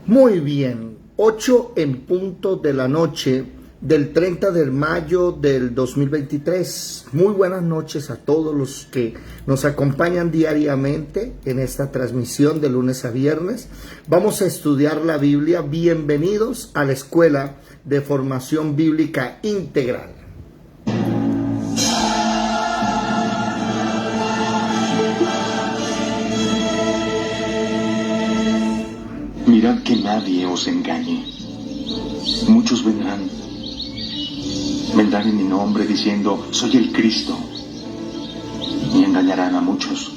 Muy bien, 8 en punto de la noche del 30 de mayo del 2023. Muy buenas noches a todos los que nos acompañan diariamente en esta transmisión de lunes a viernes. Vamos a estudiar la Biblia. Bienvenidos a la Escuela de Formación Bíblica Integral. Mirad que nadie os engañe. Muchos vendrán en mi nombre diciendo, soy el Cristo, y engañarán a muchos.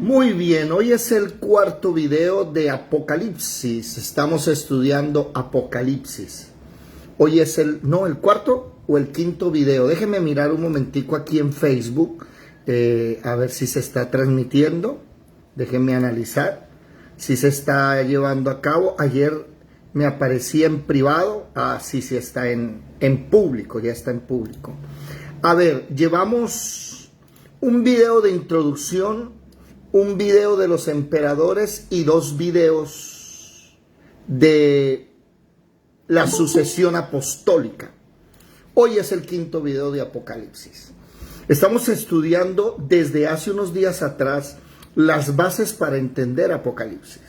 Muy bien, hoy es el cuarto video de Apocalipsis. Estamos estudiando Apocalipsis. Hoy es el cuarto o el quinto video. Déjenme mirar un momentico aquí en Facebook, a ver si se está transmitiendo. Déjenme analizar si se está llevando a cabo. Ayer me aparecía en privado. Sí está en público, ya está en público. A ver, llevamos un video de introducción, un video de los emperadores y 2 videos de la sucesión apostólica. Hoy es el quinto video de Apocalipsis. Estamos estudiando desde hace unos días atrás las bases para entender Apocalipsis.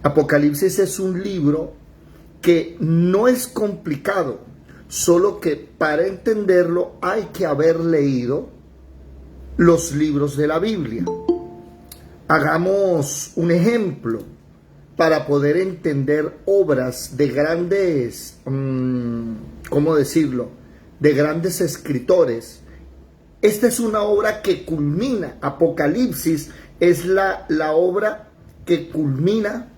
Apocalipsis es un libro que no es complicado, solo que para entenderlo hay que haber leído los libros de la Biblia. Hagamos un ejemplo para poder entender obras de grandes, ¿cómo decirlo?, de grandes escritores. Esta es una obra que culmina. Apocalipsis es la obra que culmina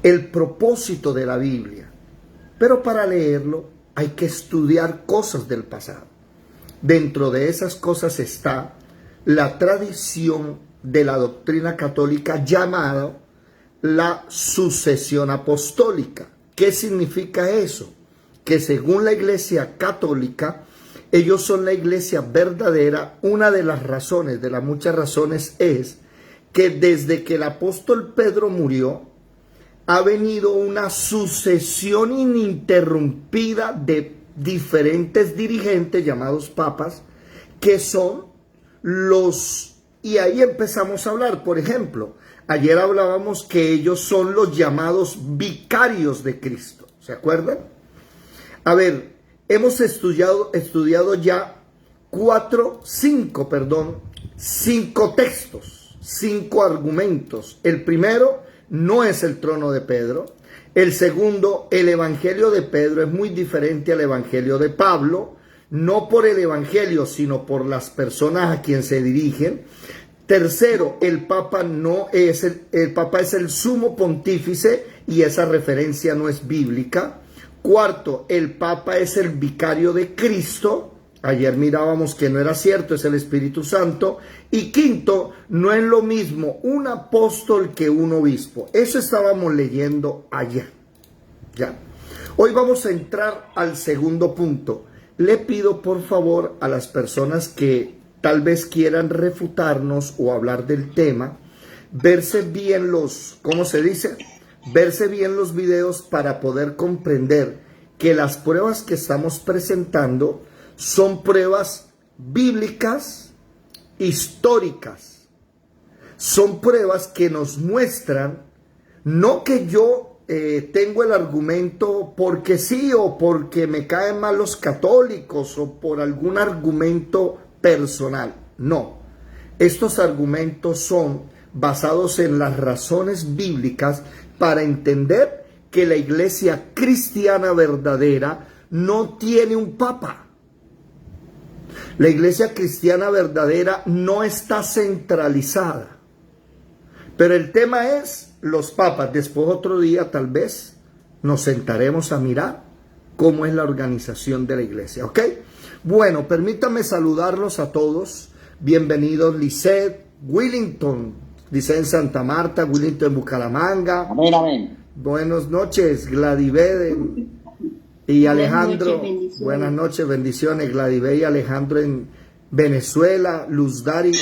el propósito de la Biblia. Pero para leerlo hay que estudiar cosas del pasado. Dentro de esas cosas está la tradición de la doctrina católica llamada la sucesión apostólica. ¿Qué significa eso? Que según la Iglesia Católica, ellos son la iglesia verdadera. Una de las razones, de las muchas razones, es que desde que el apóstol Pedro murió, ha venido una sucesión ininterrumpida de diferentes dirigentes llamados papas, que son los... Y ahí empezamos a hablar, por ejemplo, ayer hablábamos que ellos son los llamados vicarios de Cristo, ¿se acuerdan? A ver, hemos estudiado ya 5 textos, 5 argumentos. El primero no es el trono de Pedro. El segundo, el evangelio de Pedro es muy diferente al evangelio de Pablo. No por el evangelio, sino por las personas a quien se dirigen. Tercero, el Papa es el sumo pontífice y esa referencia no es bíblica. Cuarto, el Papa es el vicario de Cristo. Ayer mirábamos que no era cierto, es el Espíritu Santo. Y quinto, no es lo mismo un apóstol que un obispo. Eso estábamos leyendo ayer. Ya. Hoy vamos a entrar al segundo punto. Le pido por favor a las personas que tal vez quieran refutarnos o hablar del tema, verse bien verse bien los videos para poder comprender que las pruebas que estamos presentando son pruebas bíblicas, históricas. Son pruebas que nos muestran, no que yo tengo el argumento porque sí o porque me caen mal los católicos o por algún argumento personal. No, estos argumentos son basados en las razones bíblicas para entender que la iglesia cristiana verdadera no tiene un papa. La iglesia cristiana verdadera no está centralizada. Pero el tema es los papas. Después otro día tal vez nos sentaremos a mirar cómo es la organización de la iglesia, ¿ok? Bueno, permítame saludarlos a todos. Bienvenidos Lisset, Willington, Lisset en Santa Marta, Willington en Bucaramanga. Amén, amén. Buenas noches, Gladibé y Alejandro. Buenas noches, bendiciones, Gladibé y Alejandro en Venezuela. Luz Dari.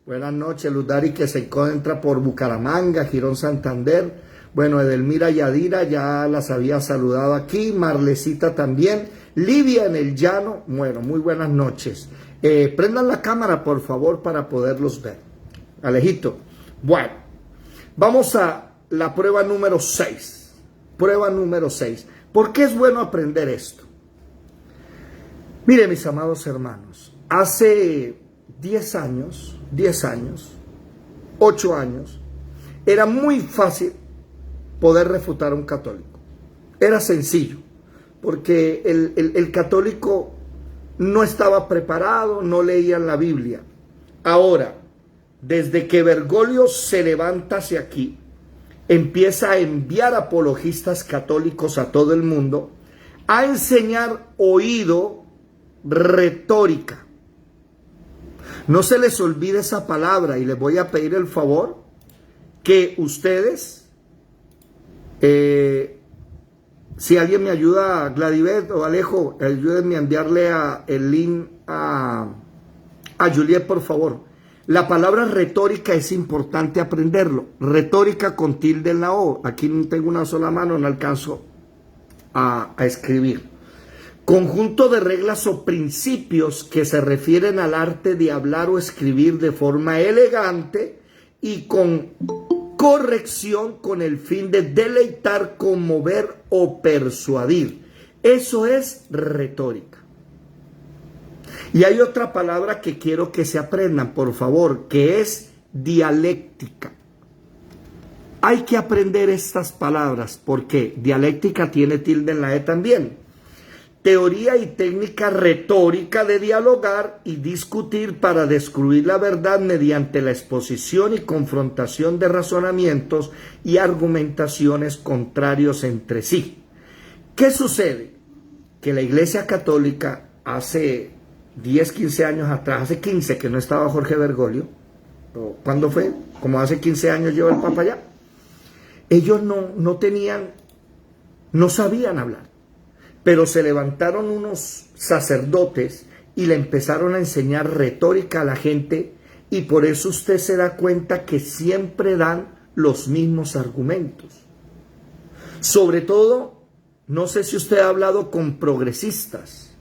Buenas noches, Luz Dari, que se encuentra por Bucaramanga, Girón, Santander. Bueno, Edelmira y Adira ya las había saludado aquí. Marlecita también. Livia en el llano. Bueno, muy buenas noches. Prendan la cámara, por favor, para poderlos ver. Alejito. Bueno, vamos a la prueba número 6. Prueba número 6. ¿Por qué es bueno aprender esto? Mire, mis amados hermanos, hace 10 años, 8 años, era muy fácil poder refutar a un católico. Era sencillo, porque el católico no estaba preparado, no leían la Biblia. Ahora, desde que Bergoglio se levanta hacia aquí, empieza a enviar apologistas católicos a todo el mundo, a enseñar oído, retórica. No se les olvide esa palabra y les voy a pedir el favor que ustedes, si alguien me ayuda, Gladibet o Alejo, ayúdenme a enviarle el link a Juliet, por favor. La palabra retórica es importante aprenderlo. Retórica con tilde en la O. Aquí no tengo una sola mano, no alcanzo a escribir. Conjunto de reglas o principios que se refieren al arte de hablar o escribir de forma elegante y con corrección con el fin de deleitar, conmover o persuadir. Eso es retórica. Y hay otra palabra que quiero que se aprendan, por favor, que es dialéctica. Hay que aprender estas palabras porque dialéctica tiene tilde en la E también. Teoría y técnica retórica de dialogar y discutir para descubrir la verdad mediante la exposición y confrontación de razonamientos y argumentaciones contrarios entre sí. ¿Qué sucede? Que la Iglesia Católica hace 10, 15 años atrás, hace 15 que no estaba Jorge Bergoglio, ¿cuándo fue? Como hace 15 años lleva el Papa ya. Ellos no sabían hablar. Pero se levantaron unos sacerdotes y le empezaron a enseñar retórica a la gente y por eso usted se da cuenta que siempre dan los mismos argumentos. Sobre todo, no sé si usted ha hablado con progresistas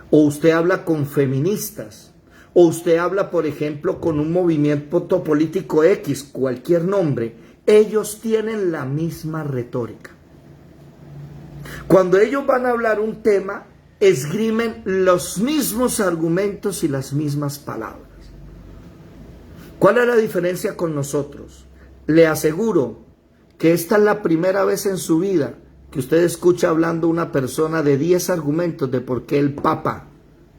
o usted habla con feministas o usted habla, por ejemplo, con un movimiento político X, cualquier nombre. Ellos tienen la misma retórica. Cuando ellos van a hablar un tema, esgrimen los mismos argumentos y las mismas palabras. ¿Cuál es la diferencia con nosotros? Le aseguro que esta es la primera vez en su vida que usted escucha hablando una persona de 10 argumentos de por qué el Papa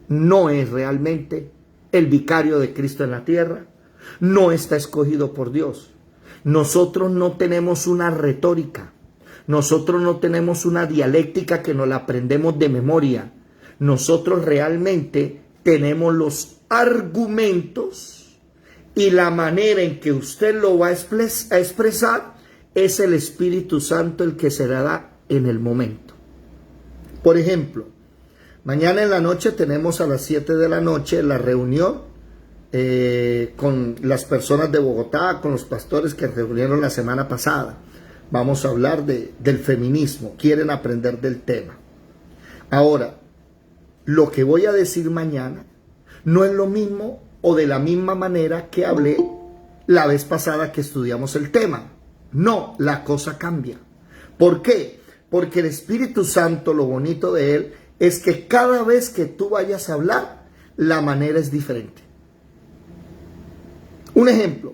no es realmente el vicario de Cristo en la tierra, no está escogido por Dios. Nosotros no tenemos una retórica. Nosotros no tenemos una dialéctica que nos la aprendemos de memoria. Nosotros realmente tenemos los argumentos y la manera en que usted lo va a expresar es el Espíritu Santo el que se le da en el momento. Por ejemplo, mañana en la noche tenemos a las 7 de la noche la reunión con las personas de Bogotá, con los pastores que reunieron la semana pasada. Vamos a hablar del feminismo, quieren aprender del tema. Ahora, lo que voy a decir mañana no es lo mismo o de la misma manera que hablé la vez pasada que estudiamos el tema. No, la cosa cambia. ¿Por qué? Porque el Espíritu Santo, lo bonito de él, es que cada vez que tú vayas a hablar, la manera es diferente. Un ejemplo,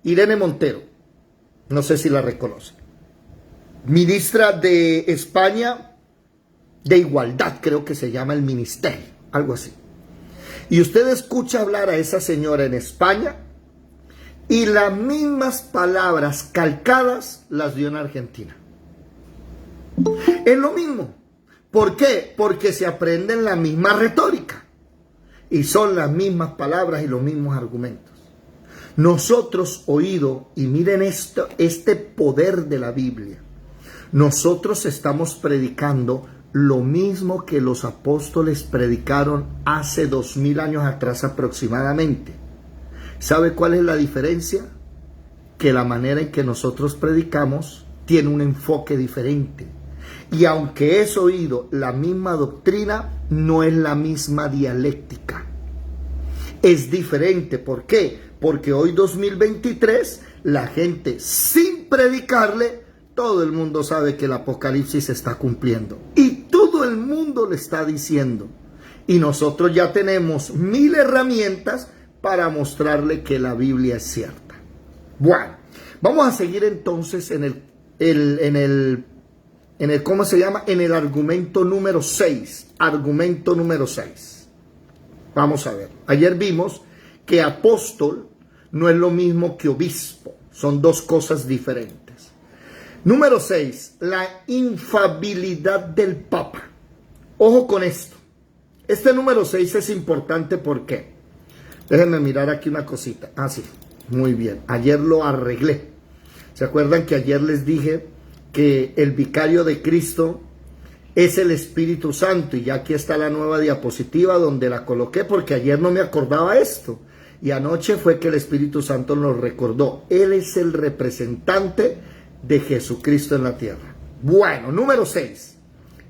Irene Montero. No sé si la reconocen. Ministra de España de Igualdad, creo que se llama el ministerio, algo así. Y usted escucha hablar a esa señora en España y las mismas palabras calcadas las dio en Argentina. Es lo mismo, ¿Por qué? Porque se aprenden la misma retórica y son las mismas palabras y los mismos argumentos. Nosotros, oído, y miren esto, este poder de la Biblia, nosotros estamos predicando lo mismo que los apóstoles predicaron hace 2000 años atrás aproximadamente. ¿Sabe cuál es la diferencia? Que la manera en que nosotros predicamos tiene un enfoque diferente. Y aunque es oído la misma doctrina, no es la misma dialéctica. Es diferente. ¿Por qué? Porque hoy 2023, la gente sin predicarle, todo el mundo sabe que el Apocalipsis se está cumpliendo. Y todo el mundo le está diciendo. Y nosotros ya tenemos 1000 herramientas para mostrarle que la Biblia es cierta. Bueno, vamos a seguir entonces en el ¿cómo se llama? En el argumento número 6. Argumento número 6. Vamos a ver. Ayer vimos que apóstol no es lo mismo que obispo. Son dos cosas diferentes. Número 6. La infalibilidad del Papa. Ojo con esto. Este número 6 es importante. ¿Por qué? Déjenme mirar aquí una cosita. Ah, sí. Muy bien. Ayer lo arreglé. ¿Se acuerdan que ayer les dije que el vicario de Cristo es el Espíritu Santo? Y ya aquí está la nueva diapositiva donde la coloqué porque ayer no me acordaba esto. Y anoche fue que el Espíritu Santo nos recordó. Él es el representante de Jesucristo en la tierra. Bueno, número 6.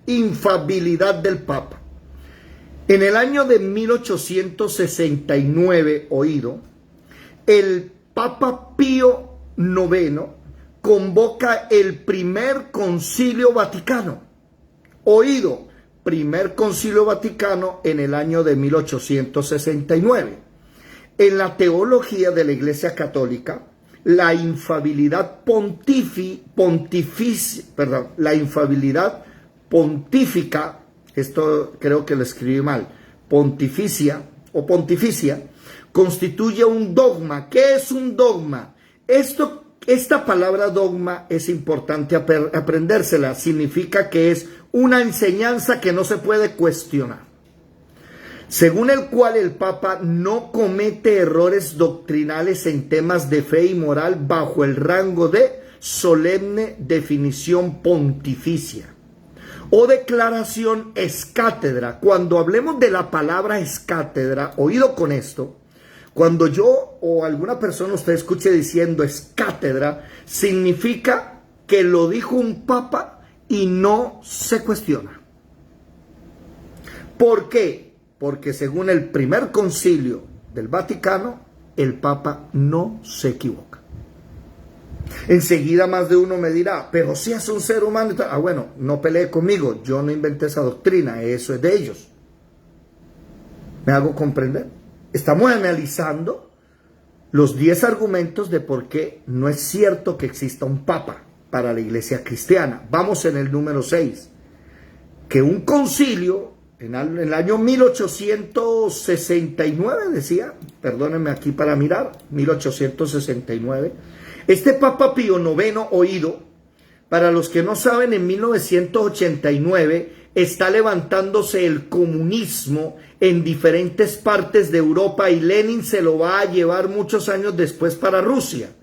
Infalibilidad del Papa. En el año de 1869, oído, el Papa Pío IX convoca el primer concilio vaticano. Oído, primer concilio vaticano en el año de 1869. En la teología de la Iglesia Católica, la infalibilidad pontífica, esto creo que lo escribí mal, pontificia, constituye un dogma. ¿Qué es un dogma? Esta palabra dogma es importante aprendérsela. Significa que es una enseñanza que no se puede cuestionar, según el cual el Papa no comete errores doctrinales en temas de fe y moral bajo el rango de solemne definición pontificia o declaración ex cátedra. Cuando hablemos de la palabra ex cátedra, oído con esto, cuando yo o alguna persona usted escuche diciendo ex cátedra, significa que lo dijo un papa y no se cuestiona. ¿Por qué? Porque según el primer concilio del Vaticano, el Papa no se equivoca. Enseguida más de uno me dirá, pero si es un ser humano. Ah, bueno, no pelee conmigo, yo no inventé esa doctrina, eso es de ellos. ¿Me hago comprender? Estamos analizando los 10 argumentos de por qué no es cierto que exista un Papa para la Iglesia cristiana. Vamos en el número 6, que un concilio en el año 1869, decía, perdónenme aquí para mirar, 1869, este Papa Pío IX, oído, para los que no saben, en 1989 está levantándose el comunismo en diferentes partes de Europa y Lenin se lo va a llevar muchos años después para Rusia.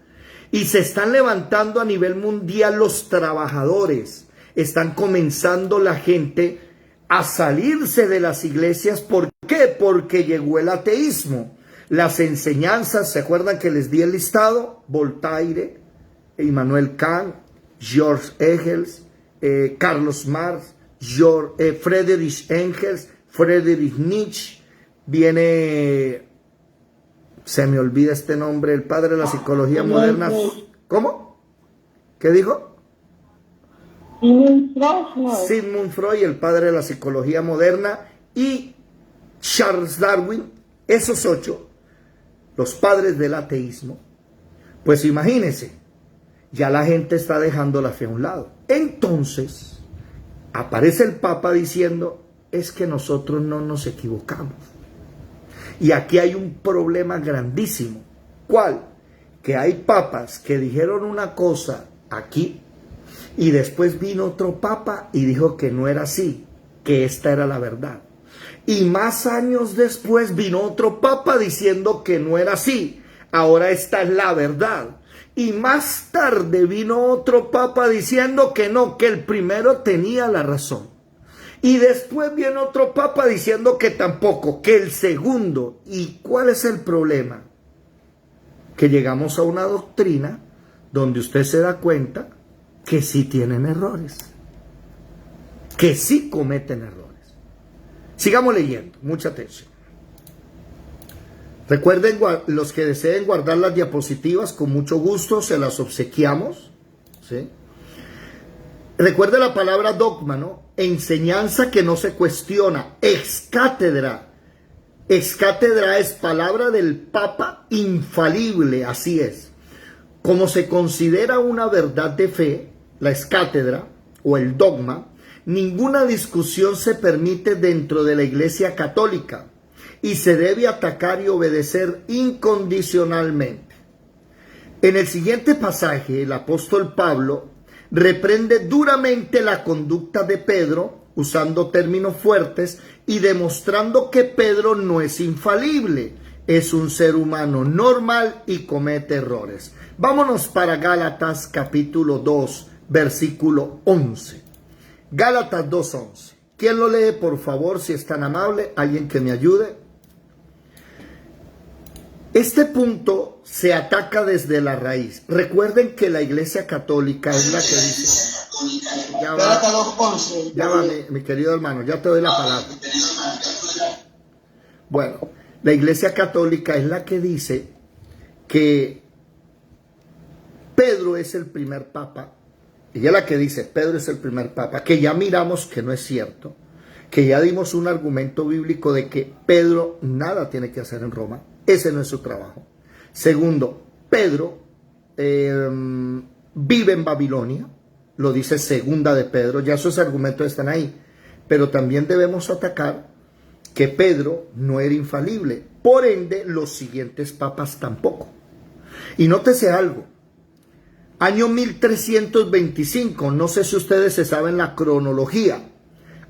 Y se están levantando a nivel mundial los trabajadores, están comenzando la gente a salirse de las iglesias. ¿Por qué? Porque llegó el ateísmo. Las enseñanzas, ¿se acuerdan que les di el listado? Voltaire, Immanuel Kant, George Engels, Carlos Marx, Friedrich Engels, Friedrich Nietzsche, viene, se me olvida este nombre, el padre de la psicología moderna. ¿Cómo? ¿Qué dijo? Sigmund Freud, el padre de la psicología moderna, y Charles Darwin. Esos 8, los padres del ateísmo. Pues imagínense, ya la gente está dejando la fe a un lado. Entonces aparece el Papa diciendo, es que nosotros no nos equivocamos. Y aquí hay un problema grandísimo. ¿Cuál? Que hay papas que dijeron una cosa aquí y después vino otro papa y dijo que no era así. que esta era la verdad. Y más años después vino otro papa diciendo que no era así. Ahora esta es la verdad. Y más tarde vino otro papa diciendo que no, que el primero tenía la razón. Y después viene otro papa diciendo que tampoco, que el segundo. ¿Y cuál es el problema? Que llegamos a una doctrina donde usted se da cuenta que sí tienen errores, que sí cometen errores. Sigamos leyendo, mucha atención. Recuerden, los que deseen guardar las diapositivas, con mucho gusto se las obsequiamos, ¿sí? Recuerde la palabra dogma, ¿no? Enseñanza que no se cuestiona, ex cátedra. Ex cátedra es palabra del Papa infalible, así es. Como se considera una verdad de fe, la ex cátedra o el dogma, ninguna discusión se permite dentro de la Iglesia Católica y se debe atacar y obedecer incondicionalmente. En el siguiente pasaje, el apóstol Pablo reprende duramente la conducta de Pedro, usando términos fuertes y demostrando que Pedro no es infalible, es un ser humano normal y comete errores. Vámonos para Gálatas capítulo 2, versículo 11. Gálatas 2:11. ¿Quién lo lee, por favor, si es tan amable? ¿Alguien que me ayude? Este punto se ataca desde la raíz. Recuerden que la Iglesia Católica es la que dice... Ya va, mi querido hermano, ya te doy la palabra. Bueno, la Iglesia Católica es la que dice que Pedro es el primer papa. Ella es la que dice, Pedro es el primer papa, que ya miramos que no es cierto, que ya dimos un argumento bíblico de que Pedro nada tiene que hacer en Roma, ese no es su trabajo. Segundo, Pedro vive en Babilonia, lo dice segunda de Pedro, ya esos argumentos están ahí, pero también debemos atacar que Pedro no era infalible, por ende los siguientes papas tampoco. Y nótese algo, año 1325, no sé si ustedes se saben la cronología,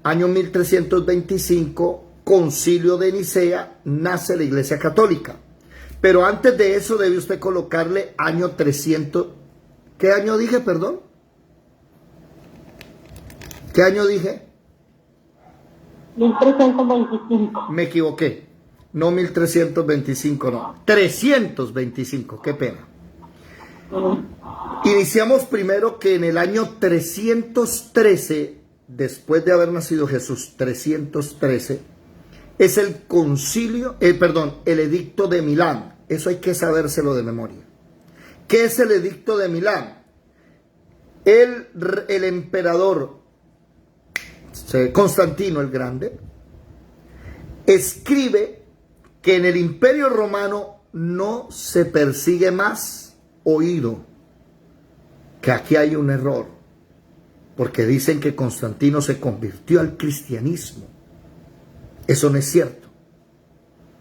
año 1325, concilio de Nicea, nace la Iglesia Católica, pero antes de eso debe usted colocarle año 300, ¿qué año dije, perdón? ¿Qué año dije? 1325. Me equivoqué, no 1325, no, 325, qué pena. Iniciamos primero que en el año 313, después de haber nacido Jesús, 313, es el concilio, el edicto de Milán. Eso hay que sabérselo de memoria. ¿Qué es el edicto de Milán? El emperador Constantino el Grande escribe que en el Imperio Romano no se persigue más oído, que aquí hay un error, porque dicen que Constantino se convirtió al cristianismo. Eso no es cierto.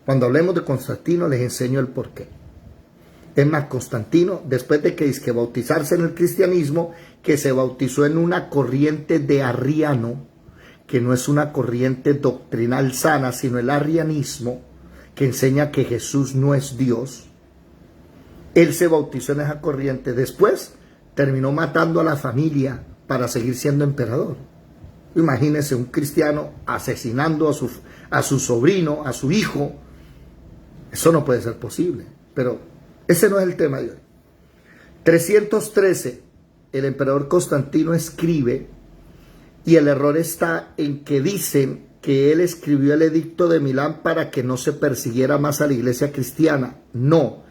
Cuando hablemos de Constantino les enseño el porqué. Es más, Constantino, después de que bautizarse en el cristianismo, que se bautizó en una corriente de arriano, que no es una corriente doctrinal sana, sino el arrianismo, que enseña que Jesús no es Dios. Él se bautizó en esa corriente. Después terminó matando a la familia para seguir siendo emperador. Imagínense un cristiano asesinando a su sobrino, a su hijo. Eso no puede ser posible. Pero ese no es el tema de hoy. 313, el emperador Constantino escribe, y el error está en que dicen que él escribió el edicto de Milán para que no se persiguiera más a la iglesia cristiana. No,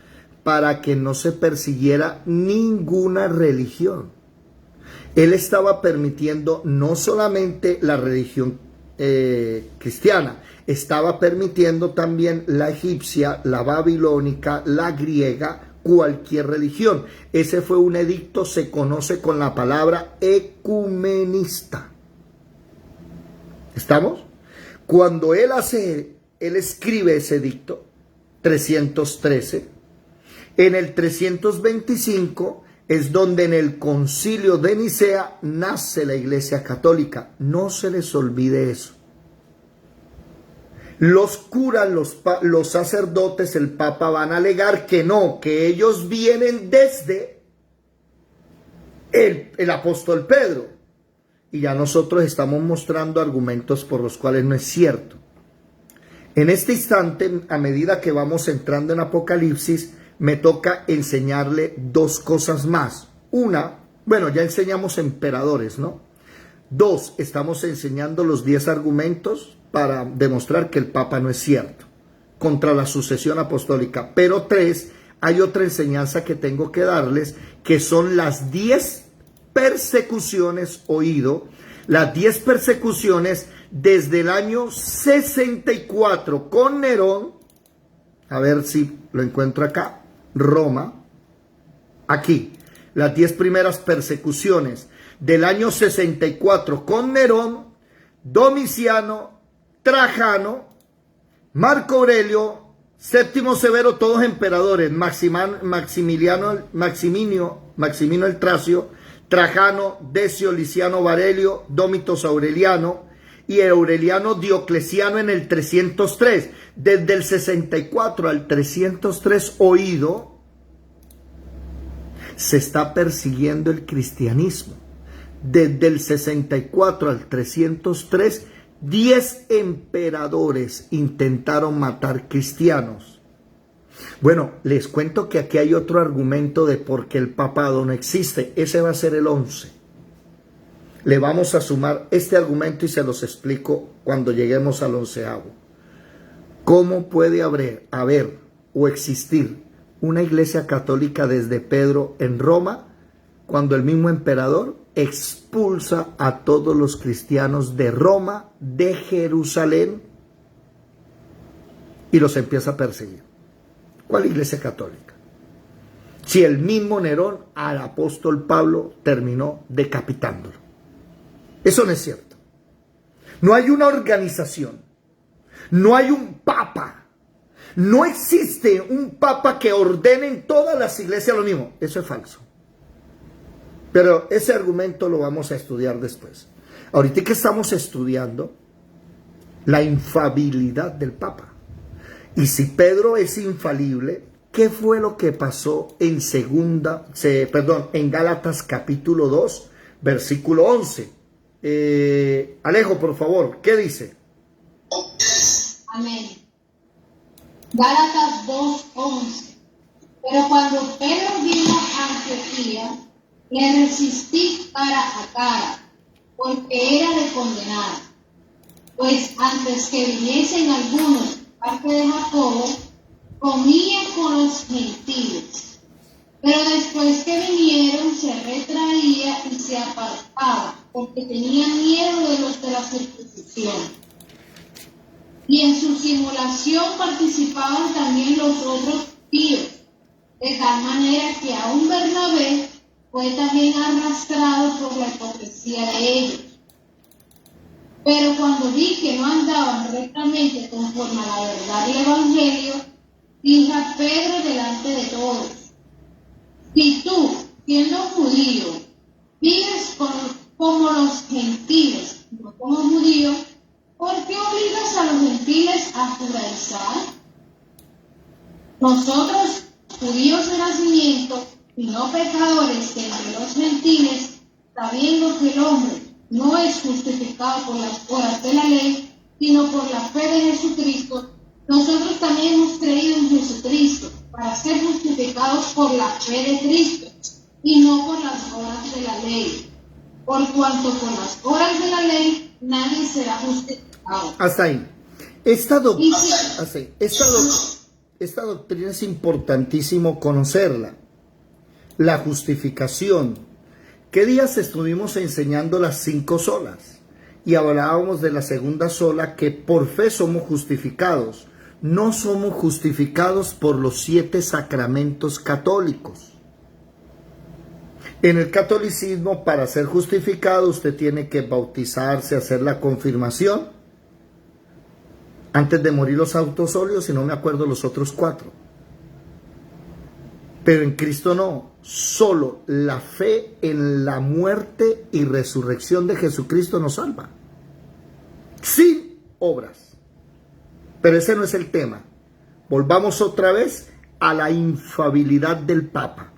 para que no se persiguiera ninguna religión. Él estaba permitiendo no solamente la religión cristiana, estaba permitiendo también la egipcia, la babilónica, la griega, cualquier religión. Ese fue un edicto, se conoce con la palabra ecumenista. ¿Estamos? Cuando él escribe ese edicto, 313, en el 325, es donde en el concilio de Nicea nace la Iglesia Católica. No se les olvide eso. Los curas, los sacerdotes, el Papa van a alegar que no, que ellos vienen desde el apóstol Pedro. Y ya nosotros estamos mostrando argumentos por los cuales no es cierto. En este instante, a medida que vamos entrando en Apocalipsis, me toca enseñarle dos cosas más. Una, bueno, ya enseñamos emperadores, ¿no? Dos, estamos enseñando los 10 argumentos para demostrar que el Papa no es cierto contra la sucesión apostólica. Pero tres, hay otra enseñanza que tengo que darles, que son las 10 persecuciones, oído, las 10 persecuciones desde el año 64 con Nerón, a ver si lo encuentro acá, Roma, aquí, las 10 primeras persecuciones del año 64 con Nerón, Domiciano, Trajano, Marco Aurelio, Séptimo Severo, todos emperadores, Maximino el Tracio, Trajano, Decio, Liciano Varelio, Domitos Aureliano y Aureliano Diocleciano en el 303. Desde el 64 al 303, oído, se está persiguiendo el cristianismo. Desde el 64 al 303, 10 emperadores intentaron matar cristianos. Bueno, les cuento que aquí hay otro argumento de por qué el papado no existe. Ese va a ser el 11. Le vamos a sumar este argumento y se los explico cuando lleguemos al 11avo. ¿Cómo puede haber o existir una iglesia católica desde Pedro en Roma cuando el mismo emperador expulsa a todos los cristianos de Roma, de Jerusalén, y los empieza a perseguir? ¿Cuál iglesia católica? Si el mismo Nerón al apóstol Pablo terminó decapitándolo. Eso no es cierto. No hay una organización, no hay un papa, no existe un papa que ordene en todas las iglesias lo mismo. Eso es falso. Pero ese argumento lo vamos a estudiar después. Ahorita que estamos estudiando la infalibilidad del Papa. Y si Pedro es infalible, ¿qué fue lo que pasó en Gálatas capítulo 2, versículo 11? Alejo, por favor, ¿qué dice? Amén. Gálatas 2:11. Pero cuando Pedro vino a Antioquía, le resistí cara a cara, porque era de condenar. Pues antes que viniesen algunos de parte de Jacobo, comía con los gentiles. Pero después que vinieron, se retraía y se apartaba, porque tenía miedo de los de la circuncisión. Y en su simulación participaban también los otros judíos, de tal manera que aún Bernabé fue también arrastrado por la hipocresía de ellos. Pero cuando vi que no andaban rectamente conforme a la verdad del Evangelio, dije a Pedro delante de todos: si tú, siendo judío, vives como los gentiles, no como judío, ¿por qué obligas a los gentiles a judaizar? Nosotros, judíos de nacimiento, y no pecadores de entre los gentiles, sabiendo que el hombre no es justificado por las obras de la ley, sino por la fe de Jesucristo, nosotros también hemos creído en Jesucristo, para ser justificados por la fe de Cristo, y no por las obras de la ley. Por cuanto por las obras de la ley nadie será justificado. Hasta ahí. Esta doctrina es importantísimo conocerla. La justificación. ¿Qué días estuvimos enseñando las 5 solas? Y hablábamos de la segunda sola, que por fe somos justificados. No somos justificados por los 7 sacramentos católicos. En el catolicismo, para ser justificado, usted tiene que bautizarse, hacer la confirmación. Antes de morir los autosolios, si no me acuerdo los otros 4. Pero en Cristo no. Solo la fe en la muerte y resurrección de Jesucristo nos salva. Sin obras. Pero ese no es el tema. Volvamos otra vez a la infalibilidad del Papa.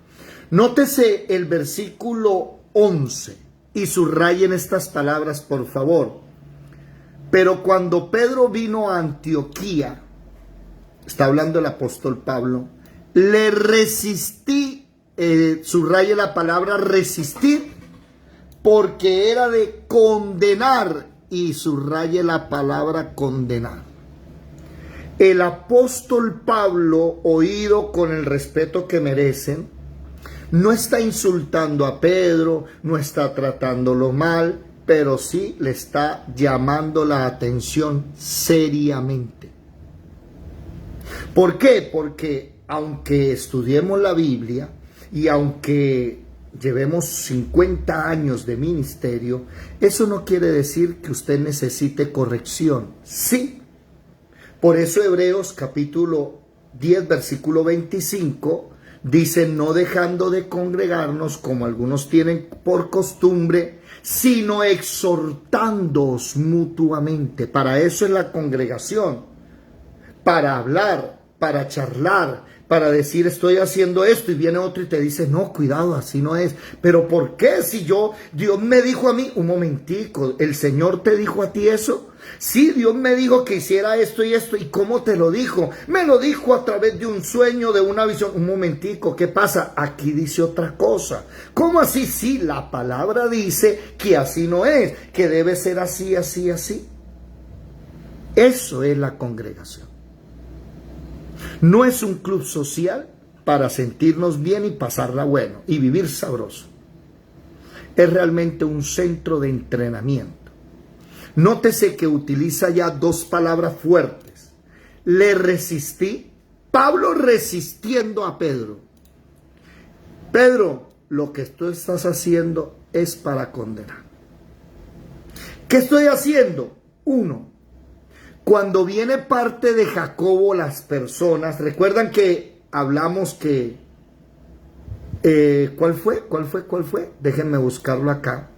Nótese el versículo 11 y subrayen estas palabras, por favor. Pero cuando Pedro vino a Antioquía, está hablando el apóstol Pablo, le resistí, subraye la palabra resistir, porque era de condenar, y subraye la palabra condenar. El apóstol Pablo, oído con el respeto que merecen, no está insultando a Pedro, no está tratándolo mal, pero sí le está llamando la atención seriamente. ¿Por qué? Porque aunque estudiemos la Biblia y aunque llevemos 50 años de ministerio, eso no quiere decir que usted necesite corrección. Sí. Por eso Hebreos capítulo 10, versículo 25, dice: no dejando de congregarnos como algunos tienen por costumbre, sino exhortándoos mutuamente. Para eso es la congregación, para hablar, para charlar, para decir estoy haciendo esto, y viene otro y te dice no, cuidado, así no es. Pero ¿por qué? Si Dios me dijo a mí, un momentico, ¿el Señor te dijo a ti eso? Sí, Dios me dijo que hiciera esto y esto. ¿Y cómo te lo dijo? Me lo dijo a través de un sueño, de una visión. Un momentico, ¿qué pasa? Aquí dice otra cosa. ¿Cómo así? Sí, la palabra dice que así no es, que debe ser así, así, así. Eso es la congregación. No es un club social para sentirnos bien y pasarla bueno y vivir sabroso. Es realmente un centro de entrenamiento. Nótese que utiliza ya dos palabras fuertes. Le resistí. Pablo resistiendo a Pedro. Pedro, lo que tú estás haciendo es para condenar. ¿Qué estoy haciendo? Uno, cuando viene parte de Jacobo las personas, recuerdan que hablamos que, ¿cuál fue? Déjenme buscarlo acá.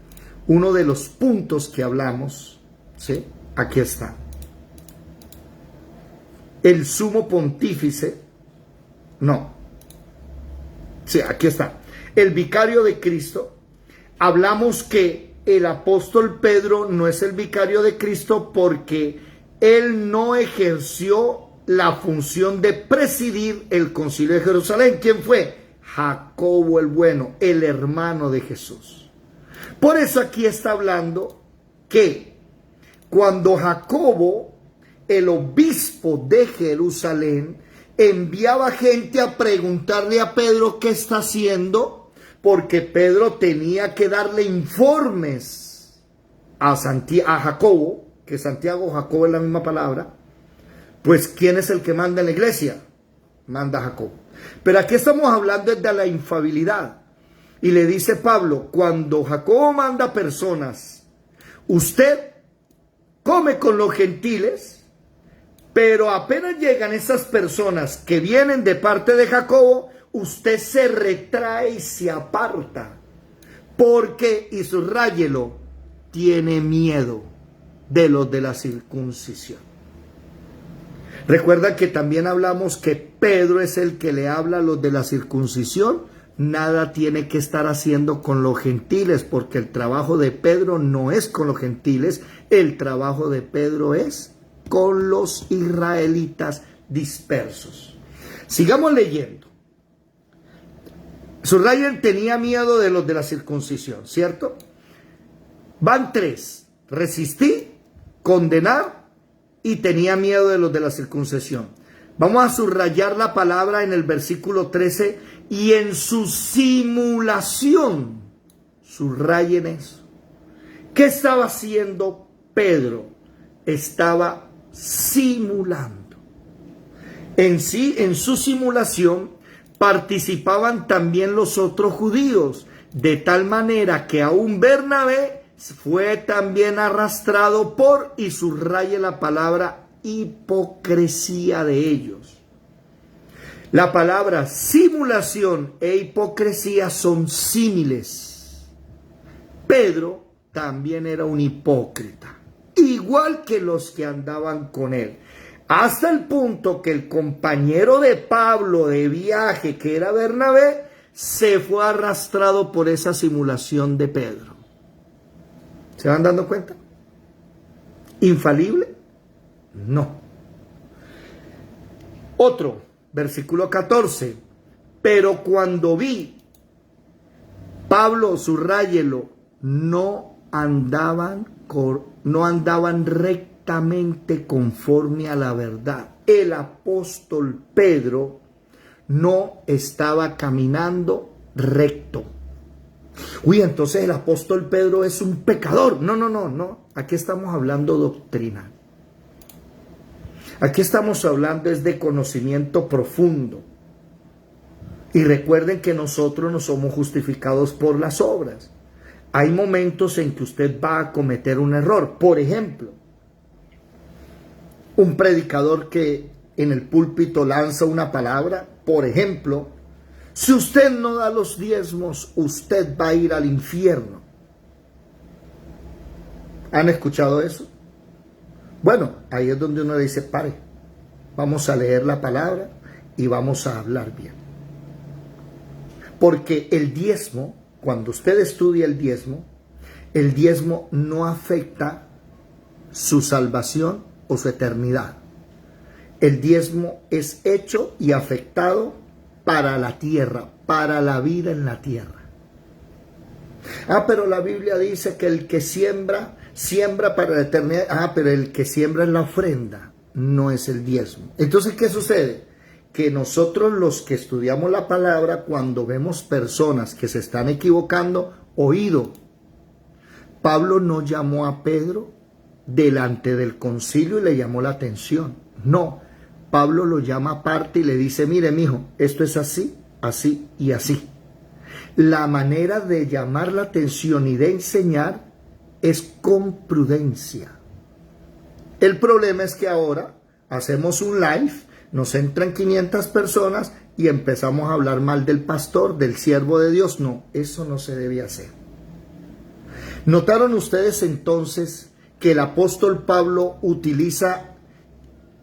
Uno de los puntos que hablamos, ¿sí? Aquí está. El sumo pontífice, no. Sí, aquí está. El vicario de Cristo. Hablamos que el apóstol Pedro no es el vicario de Cristo porque él no ejerció la función de presidir el concilio de Jerusalén. ¿Quién fue? Jacobo el bueno, el hermano de Jesús. Por eso aquí está hablando que cuando Jacobo, el obispo de Jerusalén, enviaba gente a preguntarle a Pedro qué está haciendo, porque Pedro tenía que darle informes a Jacobo, que Santiago, Jacobo es la misma palabra, pues ¿quién es el que manda en la iglesia? Manda Jacobo. Pero aquí estamos hablando de la infalibilidad. Y le dice Pablo, cuando Jacobo manda personas, usted come con los gentiles, pero apenas llegan esas personas que vienen de parte de Jacobo, usted se retrae y se aparta. Porque, y subráyelo, tiene miedo de los de la circuncisión. Recuerda que también hablamos que Pedro es el que le habla a los de la circuncisión. Nada tiene que estar haciendo con los gentiles, porque el trabajo de Pedro no es con los gentiles, el trabajo de Pedro es con los israelitas dispersos. Sigamos leyendo. Subrayen, tenía miedo de los de la circuncisión, ¿cierto? Van tres: resistí, condenar y tenía miedo de los de la circuncisión. Vamos a subrayar la palabra en el versículo 13, y en su simulación. Subrayen eso. ¿Qué estaba haciendo Pedro? Estaba simulando. En su simulación participaban también los otros judíos, de tal manera que aún Bernabé fue también arrastrado por, y subraye la palabra, hipocresía de ellos. La palabra simulación e hipocresía son símiles. Pedro también era un hipócrita, igual que los que andaban con él. Hasta el punto que el compañero de Pablo de viaje, que era Bernabé, se fue arrastrado por esa simulación de Pedro. ¿Se van dando cuenta? ¿Infalible? No. Otro, versículo 14. Pero cuando vi, Pablo, subráyelo, no andaban rectamente conforme a la verdad. El apóstol Pedro no estaba caminando recto. Uy, entonces el apóstol Pedro es un pecador. No. Aquí estamos hablando doctrina. Aquí estamos hablando es de conocimiento profundo. Y recuerden que nosotros no somos justificados por las obras. Hay momentos en que usted va a cometer un error. Por ejemplo, un predicador que en el púlpito lanza una palabra. Por ejemplo, si usted no da los diezmos, usted va a ir al infierno. ¿Han escuchado eso? Bueno, ahí es donde uno dice, pare, vamos a leer la palabra y vamos a hablar bien. Porque el diezmo, cuando usted estudia el diezmo no afecta su salvación o su eternidad. El diezmo es hecho y afectado para la tierra, para la vida en la tierra. Pero la Biblia dice que el que siembra para la eternidad. Pero el que siembra en la ofrenda, no es el diezmo. Entonces, ¿qué sucede? Que nosotros los que estudiamos la palabra, cuando vemos personas que se están equivocando, oído, Pablo no llamó a Pedro delante del concilio y le llamó la atención. No, Pablo lo llama aparte y le dice, mire mijo, esto es así, así y así. La manera de llamar la atención y de enseñar es con prudencia. El problema es que ahora hacemos un live, nos entran 500 personas y empezamos a hablar mal del pastor, del siervo de Dios. No, eso no se debe hacer. ¿Notaron ustedes entonces que el apóstol Pablo utiliza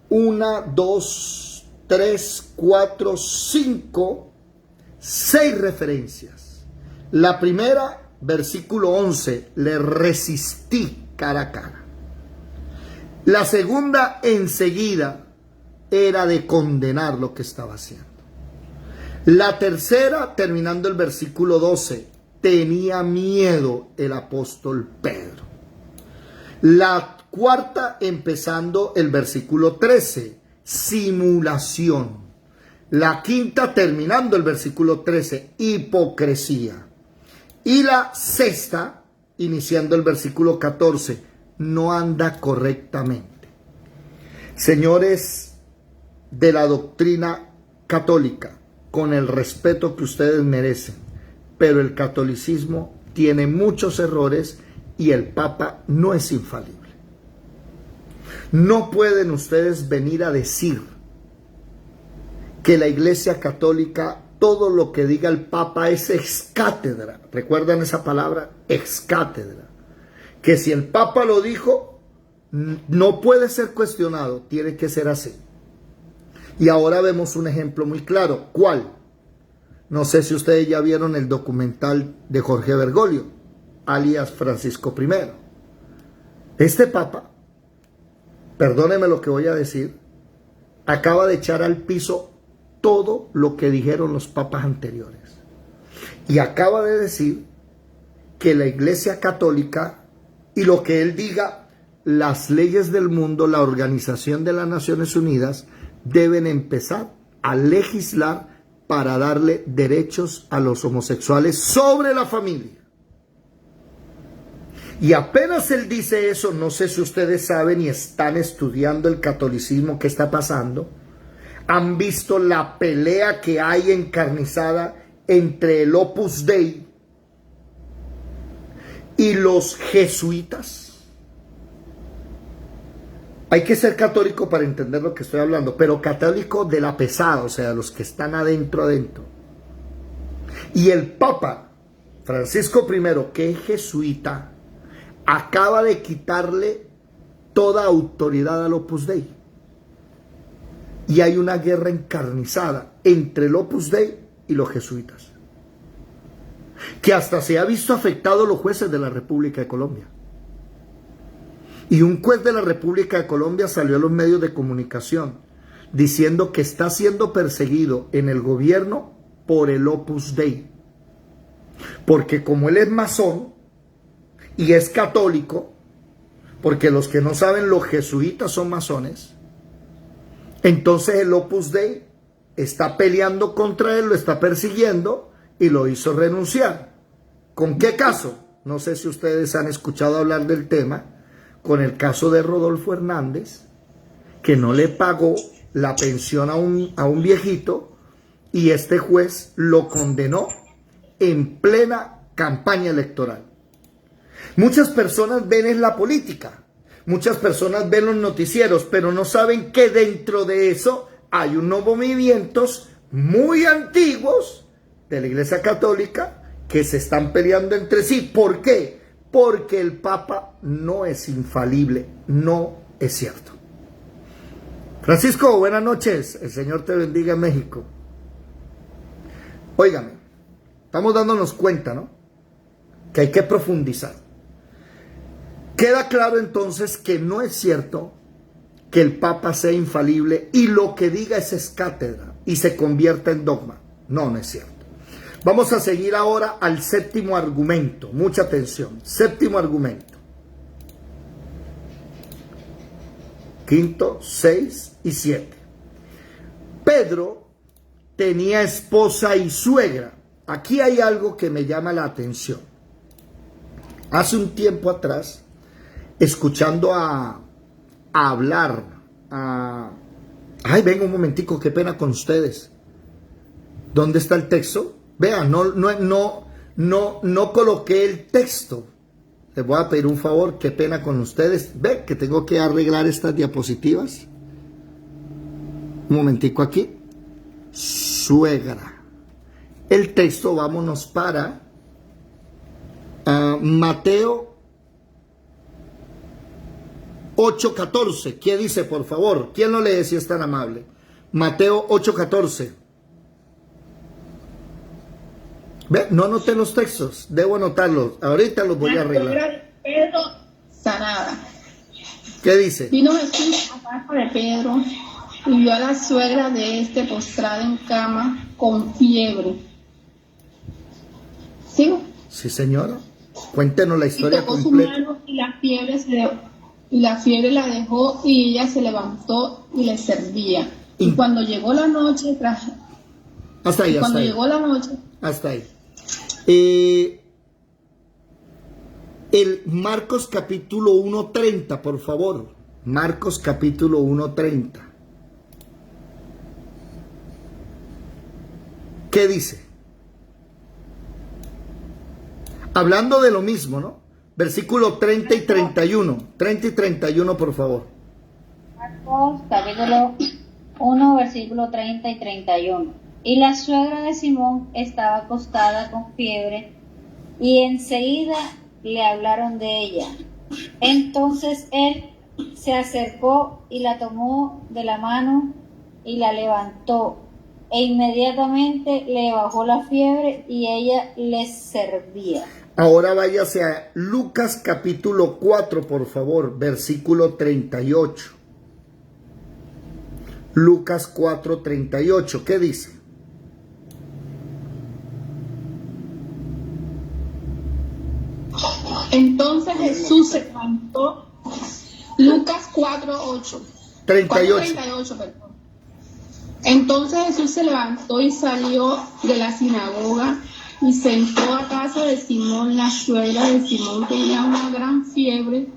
1, 2, 3, 4, 5, 6 referencias? La primera, versículo 11, le resistí cara a cara. La segunda, enseguida, era de condenar lo que estaba haciendo. La tercera, terminando el versículo 12, tenía miedo el apóstol Pedro. La cuarta, empezando el versículo 13, simulación. La quinta, terminando el versículo 13, hipocresía. Y la sexta, iniciando el versículo 14, no anda correctamente. Señores de la doctrina católica, con el respeto que ustedes merecen, pero el catolicismo tiene muchos errores y el Papa no es infalible. No pueden ustedes venir a decir que la Iglesia Católica, todo lo que diga el Papa es ex cátedra. ¿Recuerdan esa palabra? Ex cátedra. Que si el Papa lo dijo, no puede ser cuestionado, tiene que ser así. Y ahora vemos un ejemplo muy claro. ¿Cuál? No sé si ustedes ya vieron el documental de Jorge Bergoglio, alias Francisco I. Este Papa, perdóneme lo que voy a decir, acaba de echar al piso todo lo que dijeron los papas anteriores. Y acaba de decir que la Iglesia Católica y lo que él diga, las leyes del mundo, la Organización de las Naciones Unidas, deben empezar a legislar para darle derechos a los homosexuales sobre la familia. Y apenas él dice eso, no sé si ustedes saben y están estudiando el catolicismo que está pasando, han visto la pelea que hay encarnizada entre el Opus Dei y los jesuitas. Hay que ser católico para entender lo que estoy hablando, pero católico de la pesada, o sea, los que están adentro. Y el Papa Francisco I, que es jesuita, acaba de quitarle toda autoridad al Opus Dei. Y hay una guerra encarnizada entre el Opus Dei y los jesuitas, que hasta se ha visto afectado los jueces de la República de Colombia. Y un juez de la República de Colombia salió a los medios de comunicación diciendo que está siendo perseguido en el gobierno por el Opus Dei. Porque como él es masón y es católico, porque los que no saben, los jesuitas son masones, entonces el Opus Dei está peleando contra él, lo está persiguiendo y lo hizo renunciar. ¿Con qué caso? No sé si ustedes han escuchado hablar del tema, con el caso de Rodolfo Hernández, que no le pagó la pensión a un viejito y este juez lo condenó en plena campaña electoral. Muchas personas ven en la política, muchas personas ven los noticieros, pero no saben que dentro de eso hay unos movimientos muy antiguos de la Iglesia Católica que se están peleando entre sí. ¿Por qué? Porque el Papa no es infalible, no es cierto. Francisco, buenas noches, el Señor te bendiga en México. Óigame, estamos dándonos cuenta, ¿no?, que hay que profundizar. Queda claro entonces que no es cierto que el Papa sea infalible y lo que diga es cátedra y se convierta en dogma. No, no es cierto. Vamos a seguir ahora al séptimo argumento. Mucha atención. Séptimo argumento. Quinto, 6 y 7. Pedro tenía esposa y suegra. Aquí hay algo que me llama la atención. Hace un tiempo atrás, escuchando a hablar, ay, venga un momentico, qué pena con ustedes. ¿Dónde está el texto? Vean, no coloqué el texto. Les voy a pedir un favor, qué pena con ustedes. Ve que tengo que arreglar estas diapositivas. Un momentico aquí. Suegra. El texto, vámonos para Mateo 8:14. ¿Qué dice, por favor? ¿Quién lo lee si es tan amable? Mateo 8:14. Ve, no anoté los textos, debo anotarlos. Ahorita los voy a arreglar. Pedro sanada. ¿Qué dice? Vino Jesús a casa de Pedro y vio a la suegra de este postrada en cama con fiebre. ¿Sí? Sí, señora. Cuéntenos la historia y tocó completa. su mano y la fiebre la dejó y ella se levantó y le servía. Y cuando llegó la noche, hasta ahí. Hasta ahí. El Marcos capítulo 1:30, por favor. Marcos capítulo 1:30. ¿Qué dice? Hablando de lo mismo, ¿no? Versículo 30 y 31. 30 y 31, por favor. Marcos capítulo 1, versículo 30 y 31. Y la suegra de Simón estaba acostada con fiebre, y enseguida le hablaron de ella. Entonces él se acercó y la tomó de la mano y la levantó, e inmediatamente le bajó la fiebre y ella les servía. Ahora váyase a Lucas capítulo 4, por favor, versículo 38. Lucas 4:38, ¿qué dice? Entonces Jesús se levantó. Lucas 4:38. 4:38, perdón. Entonces Jesús se levantó y salió de la sinagoga y se entró a casa de Simón. La suegra de Simón tenía una gran fiebre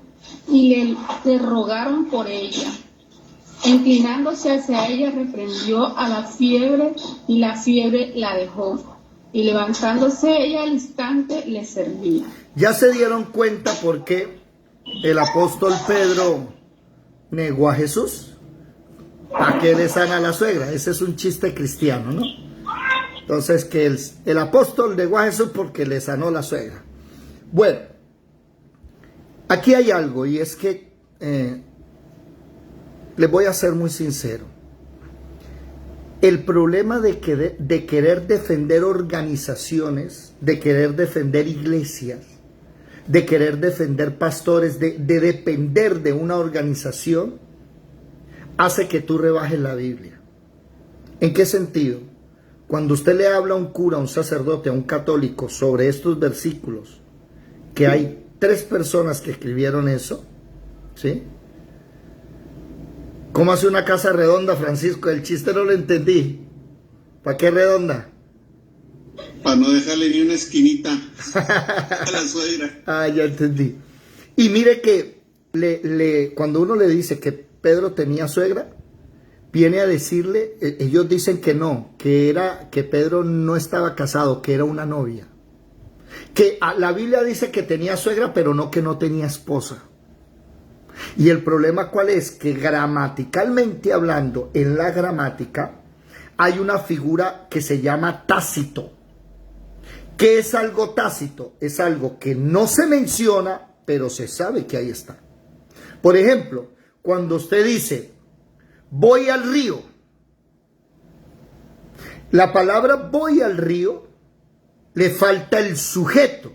y le rogaron por ella. Inclinándose hacia ella, reprendió a la fiebre y la fiebre la dejó. Y levantándose ella al instante le servía. Ya se dieron cuenta por qué el apóstol Pedro negó a Jesús. ¿A qué le sana a la suegra? Ese es un chiste cristiano, ¿no? Entonces, que el apóstol negó a Jesús porque le sanó la suegra. Bueno, aquí hay algo, y es que les voy a ser muy sincero. El problema de querer defender organizaciones, de querer defender iglesias, de querer defender pastores, de depender de una organización, hace que tú rebajes la Biblia. ¿En qué sentido? Cuando usted le habla a un cura, a un sacerdote, a un católico sobre estos versículos, que hay 3 personas que escribieron eso, ¿sí? ¿Cómo hace una casa redonda, Francisco? El chiste no lo entendí. ¿Para qué redonda? Para no dejarle ni una esquinita a la suegra. Ah, ya entendí. Y mire que cuando uno le dice que Pedro tenía suegra, viene a decirle, ellos dicen que no, que Pedro no estaba casado, que era una novia. Que la Biblia dice que tenía suegra, pero no que no tenía esposa. Y el problema ¿cuál es? Que gramaticalmente hablando, en la gramática, hay una figura que se llama tácito. ¿Qué es algo tácito? Es algo que no se menciona, pero se sabe que ahí está. Por ejemplo, cuando usted dice, voy al río, la palabra voy al río, le falta el sujeto.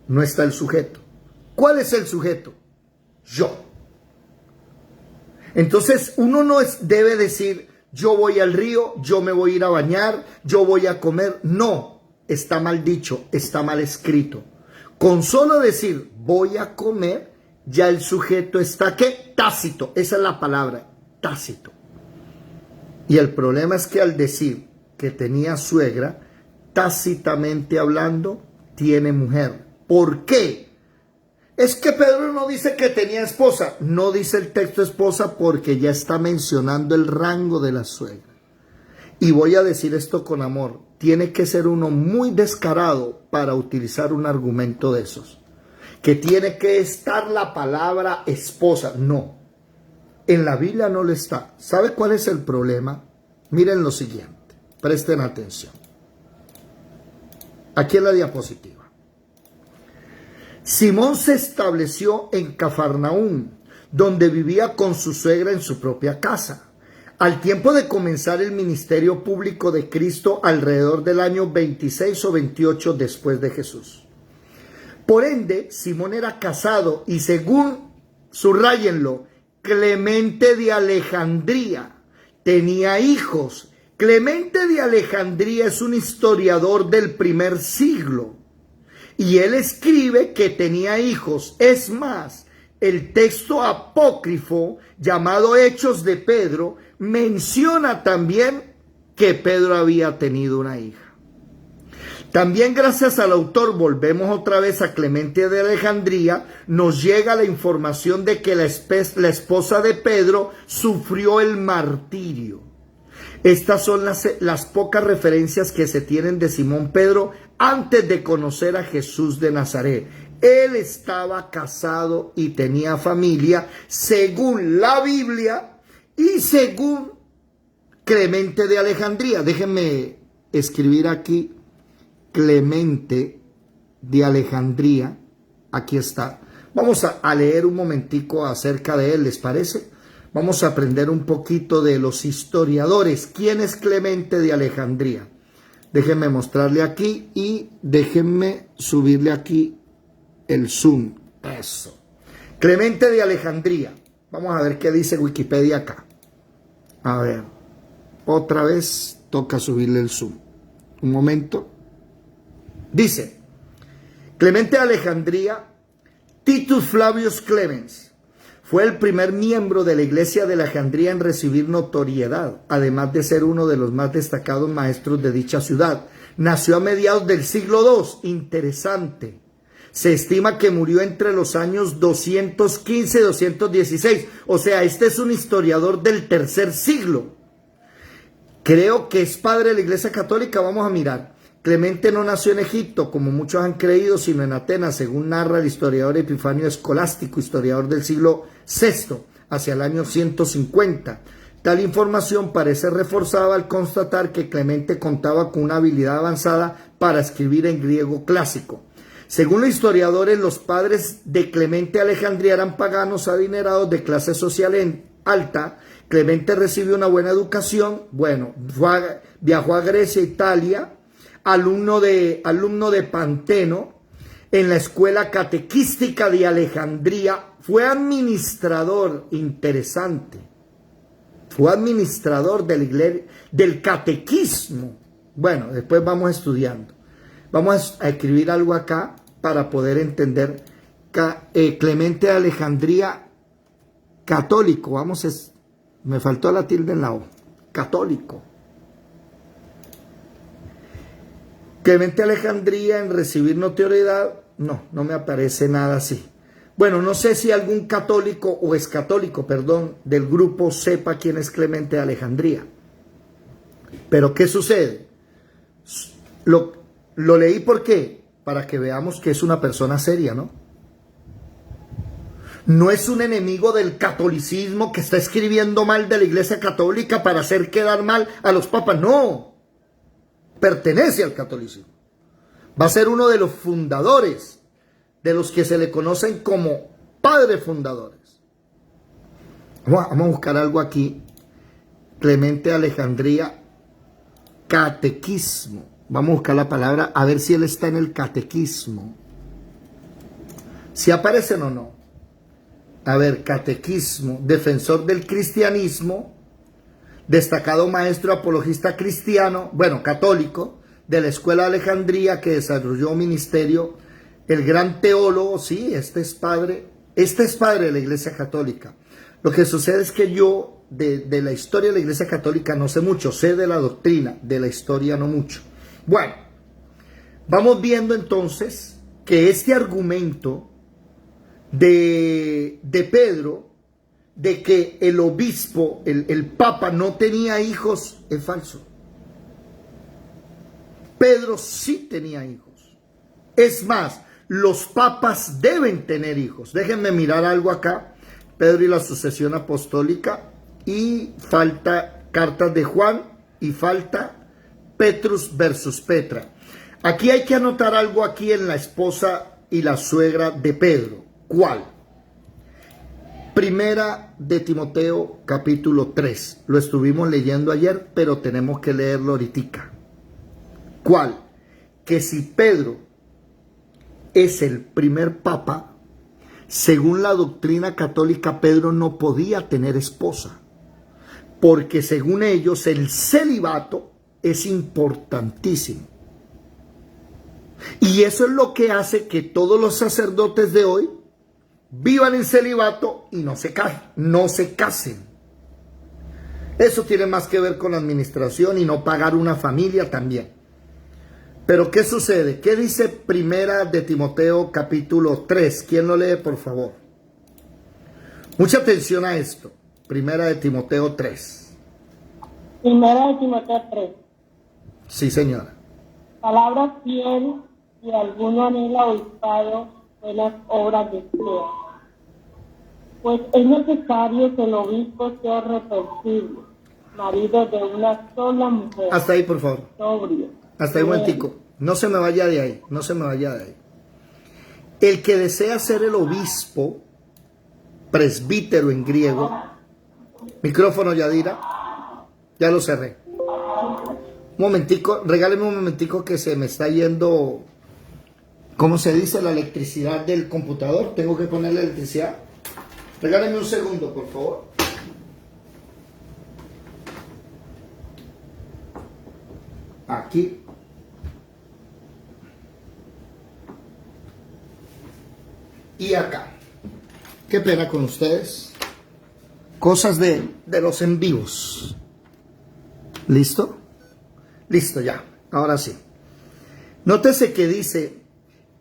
No está el sujeto. ¿Cuál es el sujeto? Yo. Entonces uno no debe decir, yo voy al río, yo me voy a ir a bañar, yo voy a comer. No, está mal dicho, está mal escrito. Con solo decir, voy a comer, ya el sujeto está, ¿qué? Tácito. Esa es la palabra, tácito. Y el problema es que al decir que tenía suegra, tácitamente hablando, tiene mujer. ¿Por qué? Es que Pedro no dice que tenía esposa. No dice el texto esposa porque ya está mencionando el rango de la suegra. Y voy a decir esto con amor. Tiene que ser uno muy descarado para utilizar un argumento de esos. Que tiene que estar la palabra esposa. No. En la Biblia no lo está. ¿Sabe cuál es el problema? Miren lo siguiente. Presten atención. Aquí en la diapositiva. Simón se estableció en Cafarnaúm, donde vivía con su suegra en su propia casa. Al tiempo de comenzar el ministerio público de Cristo, alrededor del año 26 o 28 después de Jesús. Por ende, Simón era casado y según, subrayenlo, Clemente de Alejandría, tenía hijos. Clemente de Alejandría es un historiador del primer siglo. Y él escribe que tenía hijos. Es más, el texto apócrifo llamado Hechos de Pedro menciona también que Pedro había tenido una hija. También gracias al autor, volvemos otra vez a Clemente de Alejandría, nos llega la información de que la esposa de Pedro sufrió el martirio. Estas son las pocas referencias que se tienen de Simón Pedro antes de conocer a Jesús de Nazaret. Él estaba casado y tenía familia según la Biblia y según Clemente de Alejandría. Déjenme escribir aquí Clemente de Alejandría. Aquí está. Vamos a leer un momentico acerca de él, ¿les parece? Vamos a aprender un poquito de los historiadores. ¿Quién es Clemente de Alejandría? Déjenme mostrarle aquí y déjenme subirle aquí el zoom. Eso. Clemente de Alejandría. Vamos a ver qué dice Wikipedia acá. A ver. Otra vez toca subirle el zoom. Un momento. Dice, Clemente de Alejandría, Titus Flavius Clemens. Fue el primer miembro de la iglesia de Alejandría en recibir notoriedad, además de ser uno de los más destacados maestros de dicha ciudad. Nació a mediados del siglo II. Interesante. Se estima que murió entre los años 215 y 216. O sea, este es un historiador del tercer siglo. Creo que es padre de la iglesia católica. Vamos a mirar. Clemente no nació en Egipto, como muchos han creído, sino en Atenas, según narra el historiador Epifanio Escolástico, historiador del siglo VI hacia el año 150. Tal información parece reforzada al constatar que Clemente contaba con una habilidad avanzada para escribir en griego clásico. Según los historiadores, los padres de Clemente de Alejandría eran paganos adinerados de clase social alta. Clemente recibió una buena educación, viajó a Grecia, Italia, alumno de Panteno, en la escuela catequística de Alejandría, fue administrador, interesante, fue administrador del catequismo. Bueno, después vamos estudiando. Vamos a escribir algo acá para poder entender. Clemente de Alejandría, católico, me faltó la tilde en la O, católico. Clemente de Alejandría en recibir notoriedad, no me aparece nada así. Bueno, no sé si algún católico o excatólico, perdón, del grupo sepa quién es Clemente de Alejandría. Pero ¿qué sucede? Lo leí ¿por qué? Para que veamos que es una persona seria, ¿no? No es un enemigo del catolicismo que está escribiendo mal de la Iglesia Católica para hacer quedar mal a los papas, no. Pertenece al catolicismo. Va a ser uno de los fundadores, de los que se le conocen como padres fundadores. Vamos a buscar algo aquí. Clemente de Alejandría, catequismo. Vamos a buscar la palabra, a ver si él está en el catequismo. Si aparecen o no. A ver, catequismo, defensor del cristianismo, destacado maestro apologista cristiano, católico, de la escuela de Alejandría, que desarrolló ministerio. El gran teólogo, sí, este es padre de la Iglesia Católica. Lo que sucede es que yo de la historia de la Iglesia Católica no sé mucho, sé de la doctrina, de la historia no mucho. Bueno, vamos viendo entonces que este argumento de Pedro, de que el obispo, el papa no tenía hijos, es falso. Pedro sí tenía hijos. Es más, los papas deben tener hijos. Déjenme mirar algo acá. Pedro y la sucesión apostólica. Y falta cartas de Juan. Y falta Petrus versus Petra. Aquí hay que anotar algo aquí en la esposa y la suegra de Pedro. ¿Cuál? Primera de Timoteo capítulo 3. Lo estuvimos leyendo ayer, pero tenemos que leerlo ahorita. ¿Cuál? Que si Pedro es el primer papa, según la doctrina católica, Pedro no podía tener esposa, porque según ellos el celibato es importantísimo. Y eso es lo que hace que todos los sacerdotes de hoy vivan en celibato y no se casen. Eso tiene más que ver con la administración y no pagar una familia también. Pero ¿qué sucede? ¿Qué dice Primera de Timoteo capítulo 3? ¿Quién lo lee, por favor? Mucha atención a esto. Primera de Timoteo 3. Primera de Timoteo 3. Sí, señora. Palabra fiel, si alguno anhela obispado, buenas obras desea. Pues es necesario que el obispo sea reprensible, marido de una sola mujer. Hasta ahí, por favor. Sobrio. Hasta ahí, momentico. No se me vaya de ahí. No se me vaya de ahí. El que desea ser el obispo, presbítero en griego. Micrófono, Yadira. Ya lo cerré. Un momentico. Regáleme un momentico que se me está yendo. ¿Cómo se dice? La electricidad del computador. Tengo que poner la electricidad. Regáleme un segundo, por favor. Aquí. Y acá. Qué pena con ustedes. Cosas de los en vivos. ¿Listo? Listo ya. Ahora sí. Nótese que dice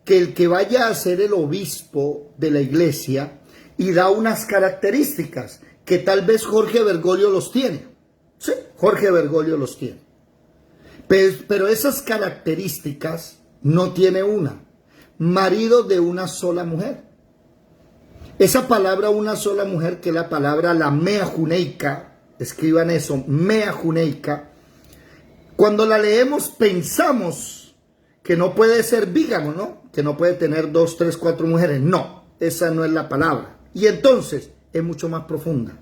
que el que vaya a ser el obispo de la iglesia y da unas características que tal vez Jorge Bergoglio los tiene. Sí, Jorge Bergoglio los tiene. Pero esas características no tiene una. Marido de una sola mujer. Esa palabra una sola mujer, que es la palabra la mea juneica, escriban eso, mea juneica. Cuando la leemos pensamos que no puede ser bígamo, ¿no? Que no puede tener 2, 3, 4 mujeres. No, esa no es la palabra. Y entonces es mucho más profunda.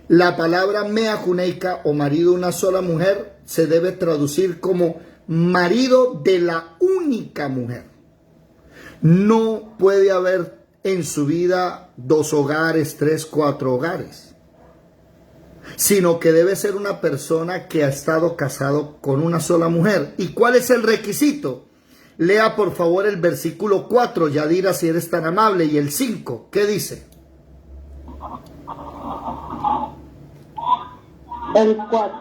La palabra mea juneica o marido de una sola mujer se debe traducir como marido de la única mujer. No puede haber en su vida 2 hogares, 3, 4 hogares, sino que debe ser una persona que ha estado casado con una sola mujer. ¿Y cuál es el requisito? Lea por favor el versículo 4, Yadira, si eres tan amable, y el 5, ¿qué dice? El 4.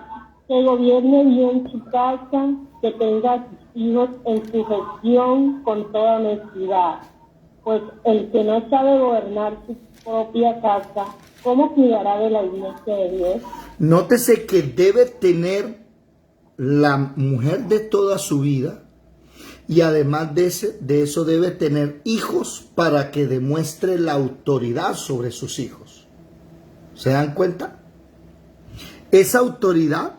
Que gobierne bien su casa, que tenga a sus hijos en sujeción con toda honestidad. Pues el que no sabe gobernar su propia casa, ¿cómo cuidará de la iglesia de Dios? Nótese que debe tener la mujer de toda su vida, y además de eso debe tener hijos para que demuestre la autoridad sobre sus hijos. ¿Se dan cuenta? Esa autoridad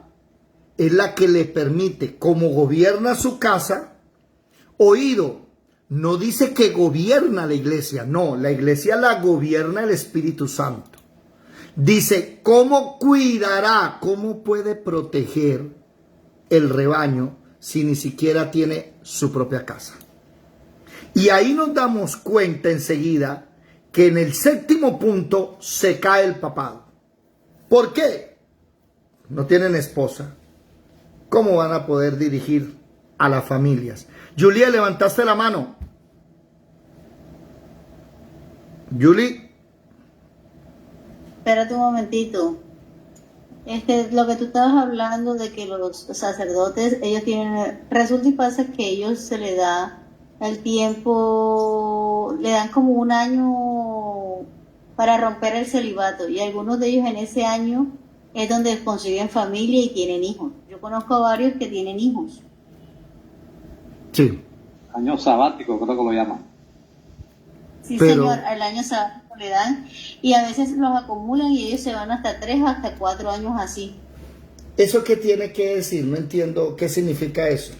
es la que le permite, como gobierna su casa, oído, no dice que gobierna la iglesia, no, la iglesia la gobierna el Espíritu Santo. Dice, ¿cómo cuidará, cómo puede proteger el rebaño si ni siquiera tiene su propia casa? Y ahí nos damos cuenta enseguida que en el 7º punto se cae el papado. ¿Por qué? No tienen esposa. ¿Cómo van a poder dirigir a las familias? Julia, levantaste la mano. Julie. Espérate un momentito. Lo que tú estabas hablando de que los sacerdotes, ellos tienen, resulta y pasa que ellos se les da el tiempo, le dan como un año para romper el celibato, y algunos de ellos en ese año es donde consiguen familia y tienen hijos. Yo conozco a varios que tienen hijos. Sí. Año sabático, creo que lo llaman. Sí, Pero, señor, el año sabático le dan, y a veces los acumulan y ellos se van hasta 3, hasta 4 años así. ¿eso qué tiene que decir? No entiendo qué significa eso.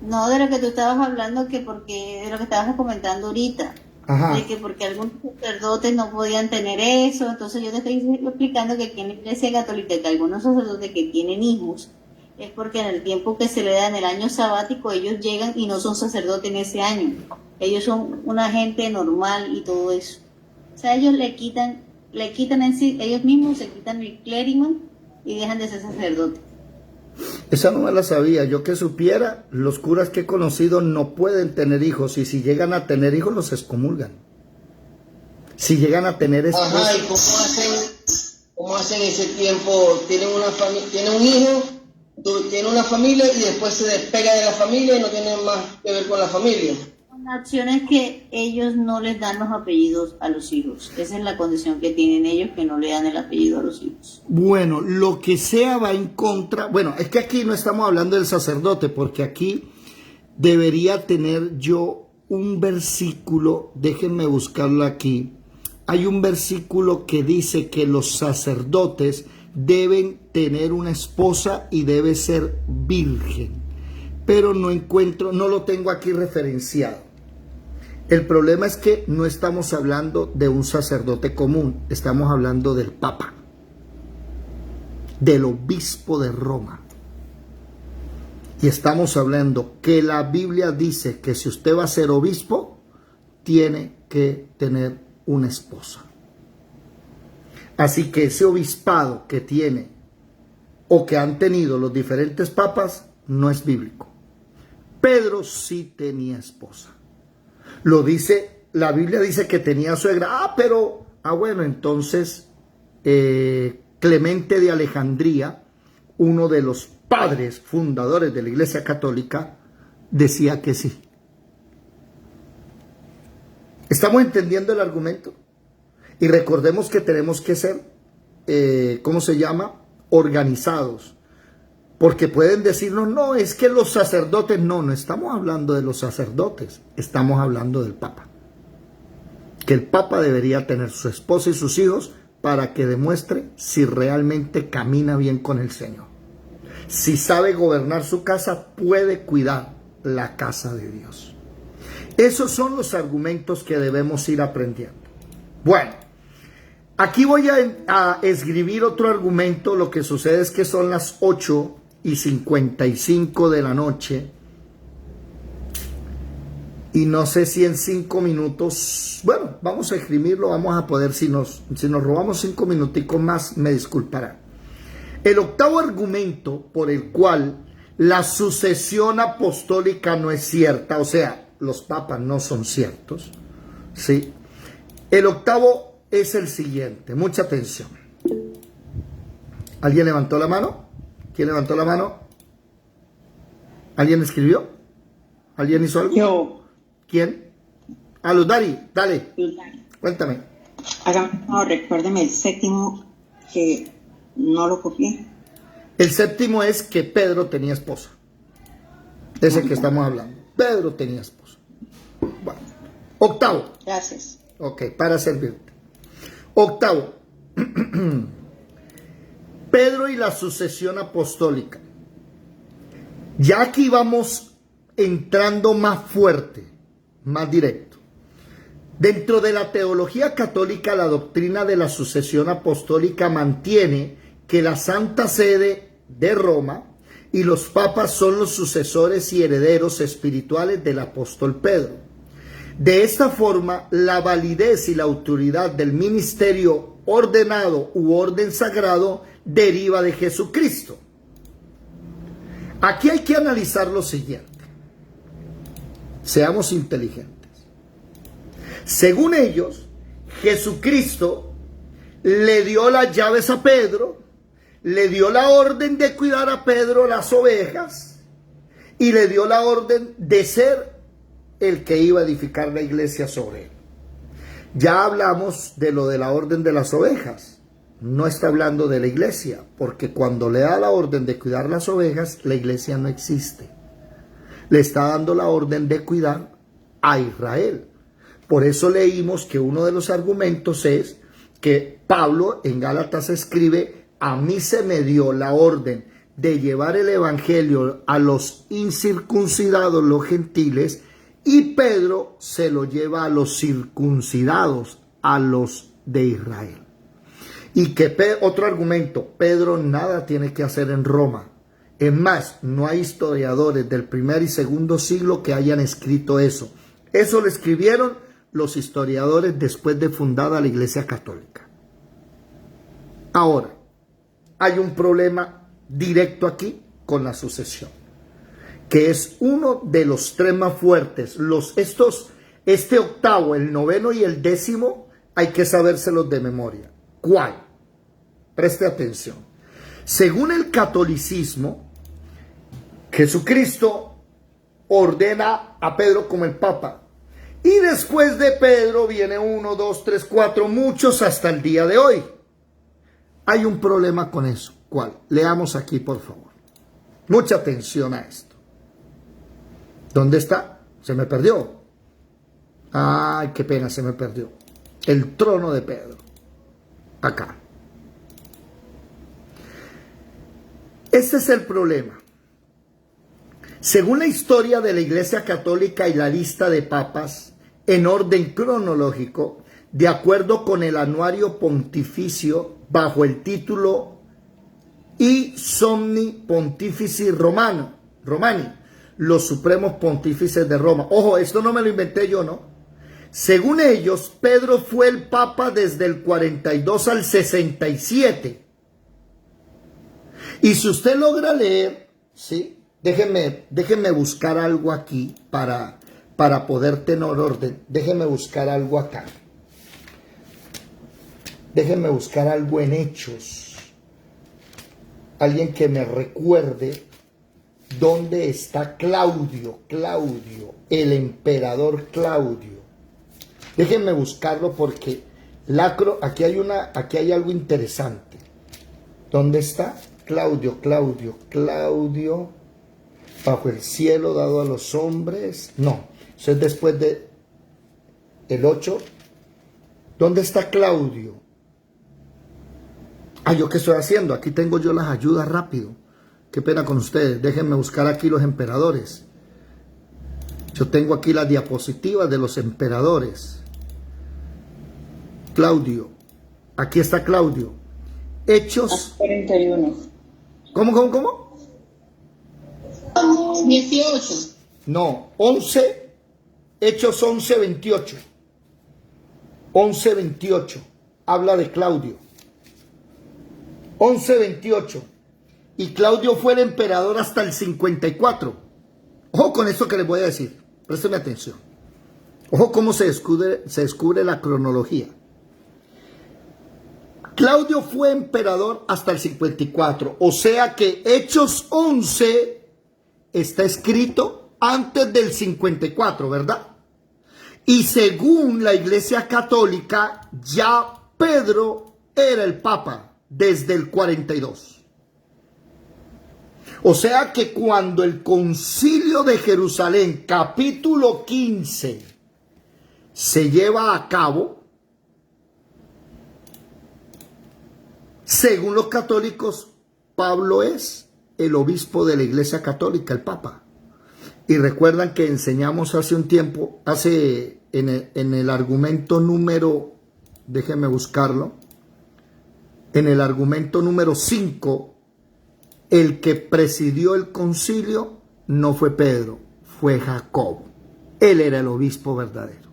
No, de lo que tú estabas hablando, que porque de lo que estabas comentando ahorita. Ajá. De que porque algunos sacerdotes no podían tener eso. Entonces yo te estoy explicando que aquí en la Iglesia Católica, que algunos sacerdotes que tienen hijos, es porque en el tiempo que se le da en el año sabático, ellos llegan y no son sacerdotes en ese año. Ellos son una gente normal y todo eso. O sea, ellos le quitan en sí, ellos mismos se quitan el clérigo y dejan de ser sacerdotes. Esa no me la sabía. Yo que supiera, los curas que he conocido no pueden tener hijos, y si llegan a tener hijos los excomulgan. Si llegan a tener esposa. Ajá, ¿y cómo hacen ese tiempo? Tienen un hijo, tienen una familia y después se despega de la familia y no tienen más que ver con la familia. La opción es que ellos no les dan los apellidos a los hijos. Esa es la condición que tienen ellos, que no le dan el apellido a los hijos. Bueno, lo que sea va en contra. Bueno, es que aquí no estamos hablando del sacerdote, porque aquí debería tener yo un versículo. Déjenme buscarlo aquí. Hay un versículo que dice que los sacerdotes deben tener una esposa y debe ser virgen. Pero no encuentro, no lo tengo aquí referenciado. El problema es que no estamos hablando de un sacerdote común, estamos hablando del Papa, del obispo de Roma. Y estamos hablando que la Biblia dice que si usted va a ser obispo, tiene que tener una esposa. Así que ese obispado que tiene o que han tenido los diferentes papas no es bíblico. Pedro sí tenía esposa. Lo dice, la Biblia dice que tenía suegra. Bueno, entonces Clemente de Alejandría, uno de los padres fundadores de la Iglesia Católica, decía que sí. ¿Estamos entendiendo el argumento? Y recordemos que tenemos que ser, organizados. Porque pueden decirnos, no, es que los sacerdotes, no estamos hablando de los sacerdotes, estamos hablando del Papa. que el Papa debería tener su esposa y sus hijos para que demuestre si realmente camina bien con el Señor. Si sabe gobernar su casa, puede cuidar la casa de Dios. Esos son los argumentos que debemos ir aprendiendo. Bueno, aquí voy a escribir otro argumento. Lo que sucede es que son las 8:55 de la noche. Y no sé si en 5 minutos, bueno, vamos a escribirlo, vamos a poder, si nos robamos 5 minuticos más, me disculparán. El octavo argumento por el cual la sucesión apostólica no es cierta, o sea, los papas no son ciertos, ¿sí? El octavo es el siguiente, mucha atención. ¿Alguien levantó la mano? ¿Quién levantó la mano? ¿Alguien escribió? ¿Alguien hizo algo? Yo. ¿Quién? A Ludari, dale. Cuéntame. Hágame, no, recuérdeme el séptimo que no lo copié. El séptimo es que Pedro tenía esposa. Ese que estamos hablando. Pedro tenía esposa. Bueno. Octavo. Gracias. Ok, para servirte. Octavo. Pedro y la sucesión apostólica. Ya aquí vamos entrando más fuerte, más directo. Dentro de la teología católica, la doctrina de la sucesión apostólica mantiene que la Santa Sede de Roma y los papas son los sucesores y herederos espirituales del apóstol Pedro. De esta forma, la validez y la autoridad del ministerio ordenado u orden sagrado deriva de Jesucristo. Aquí hay que analizar lo siguiente. Seamos inteligentes. Según ellos, Jesucristo le dio las llaves a Pedro, le dio la orden de cuidar a Pedro las ovejas y le dio la orden de ser el que iba a edificar la iglesia sobre él. Ya hablamos de lo de la orden de las ovejas. No está hablando de la iglesia, porque cuando le da la orden de cuidar las ovejas, la iglesia no existe. Le está dando la orden de cuidar a Israel. Por eso leímos que uno de los argumentos es que Pablo en Gálatas escribe: a mí se me dio la orden de llevar el evangelio a los incircuncidados, los gentiles, y Pedro se lo lleva a los circuncidados, a los de Israel. Y que otro argumento, Pedro nada tiene que hacer en Roma. Es más, no hay historiadores del primer y segundo siglo que hayan escrito eso. Eso lo escribieron los historiadores después de fundada la Iglesia Católica. Ahora, hay un problema directo aquí con la sucesión, que es uno de los tres más fuertes. Este octavo, el noveno y el décimo hay que sabérselos de memoria. ¿Cuál? Preste atención. Según el catolicismo, Jesucristo ordena a Pedro como el Papa. Y después de Pedro viene 1, 2, 3, 4, muchos hasta el día de hoy. Hay un problema con eso. ¿Cuál? Leamos aquí, por favor. Mucha atención a esto. ¿Dónde está? Se me perdió. Ay, qué pena, se me perdió. El trono de Pedro. Acá. Este es el problema. Según la historia de la Iglesia Católica y la lista de papas, en orden cronológico, de acuerdo con el anuario pontificio, bajo el título I Somni Pontifici Romani, los supremos pontífices de Roma. Ojo, esto no me lo inventé yo, ¿no? Según ellos, Pedro fue el papa desde el 42 al 67. Y si usted logra leer, ¿sí? Déjeme buscar algo aquí para poder tener orden. Déjeme buscar algo acá. Déjeme buscar algo en Hechos. Alguien que me recuerde dónde está Claudio, el emperador Claudio. Déjenme buscarlo porque aquí hay algo interesante. ¿Dónde está? Claudio, bajo el cielo dado a los hombres. No, eso es después de el 8. ¿Dónde está Claudio? ¿Yo qué estoy haciendo? Aquí tengo yo las ayudas rápido. Qué pena con ustedes. Déjenme buscar aquí los emperadores. Yo tengo aquí las diapositivas de los emperadores. Claudio. Aquí está Claudio. Hechos 41. ¿Cómo? 18. No, 11. Hechos 11:28. 11:28. Habla de Claudio. 11:28. Y Claudio fue el emperador hasta el 54. Ojo con esto que les voy a decir. Présteme atención. Ojo cómo se descubre la cronología. Claudio fue emperador hasta el 54. O sea que Hechos 11 está escrito antes del 54, ¿verdad? Y según la Iglesia Católica, ya Pedro era el Papa desde el 42. O sea que cuando el Concilio de Jerusalén, capítulo 15, se lleva a cabo, según los católicos, Pablo es el obispo de la Iglesia Católica, el Papa. Y recuerdan que enseñamos hace un tiempo, en el argumento número, déjenme buscarlo, en el argumento número 5, el que presidió el concilio no fue Pedro, fue Jacobo. Él era el obispo verdadero.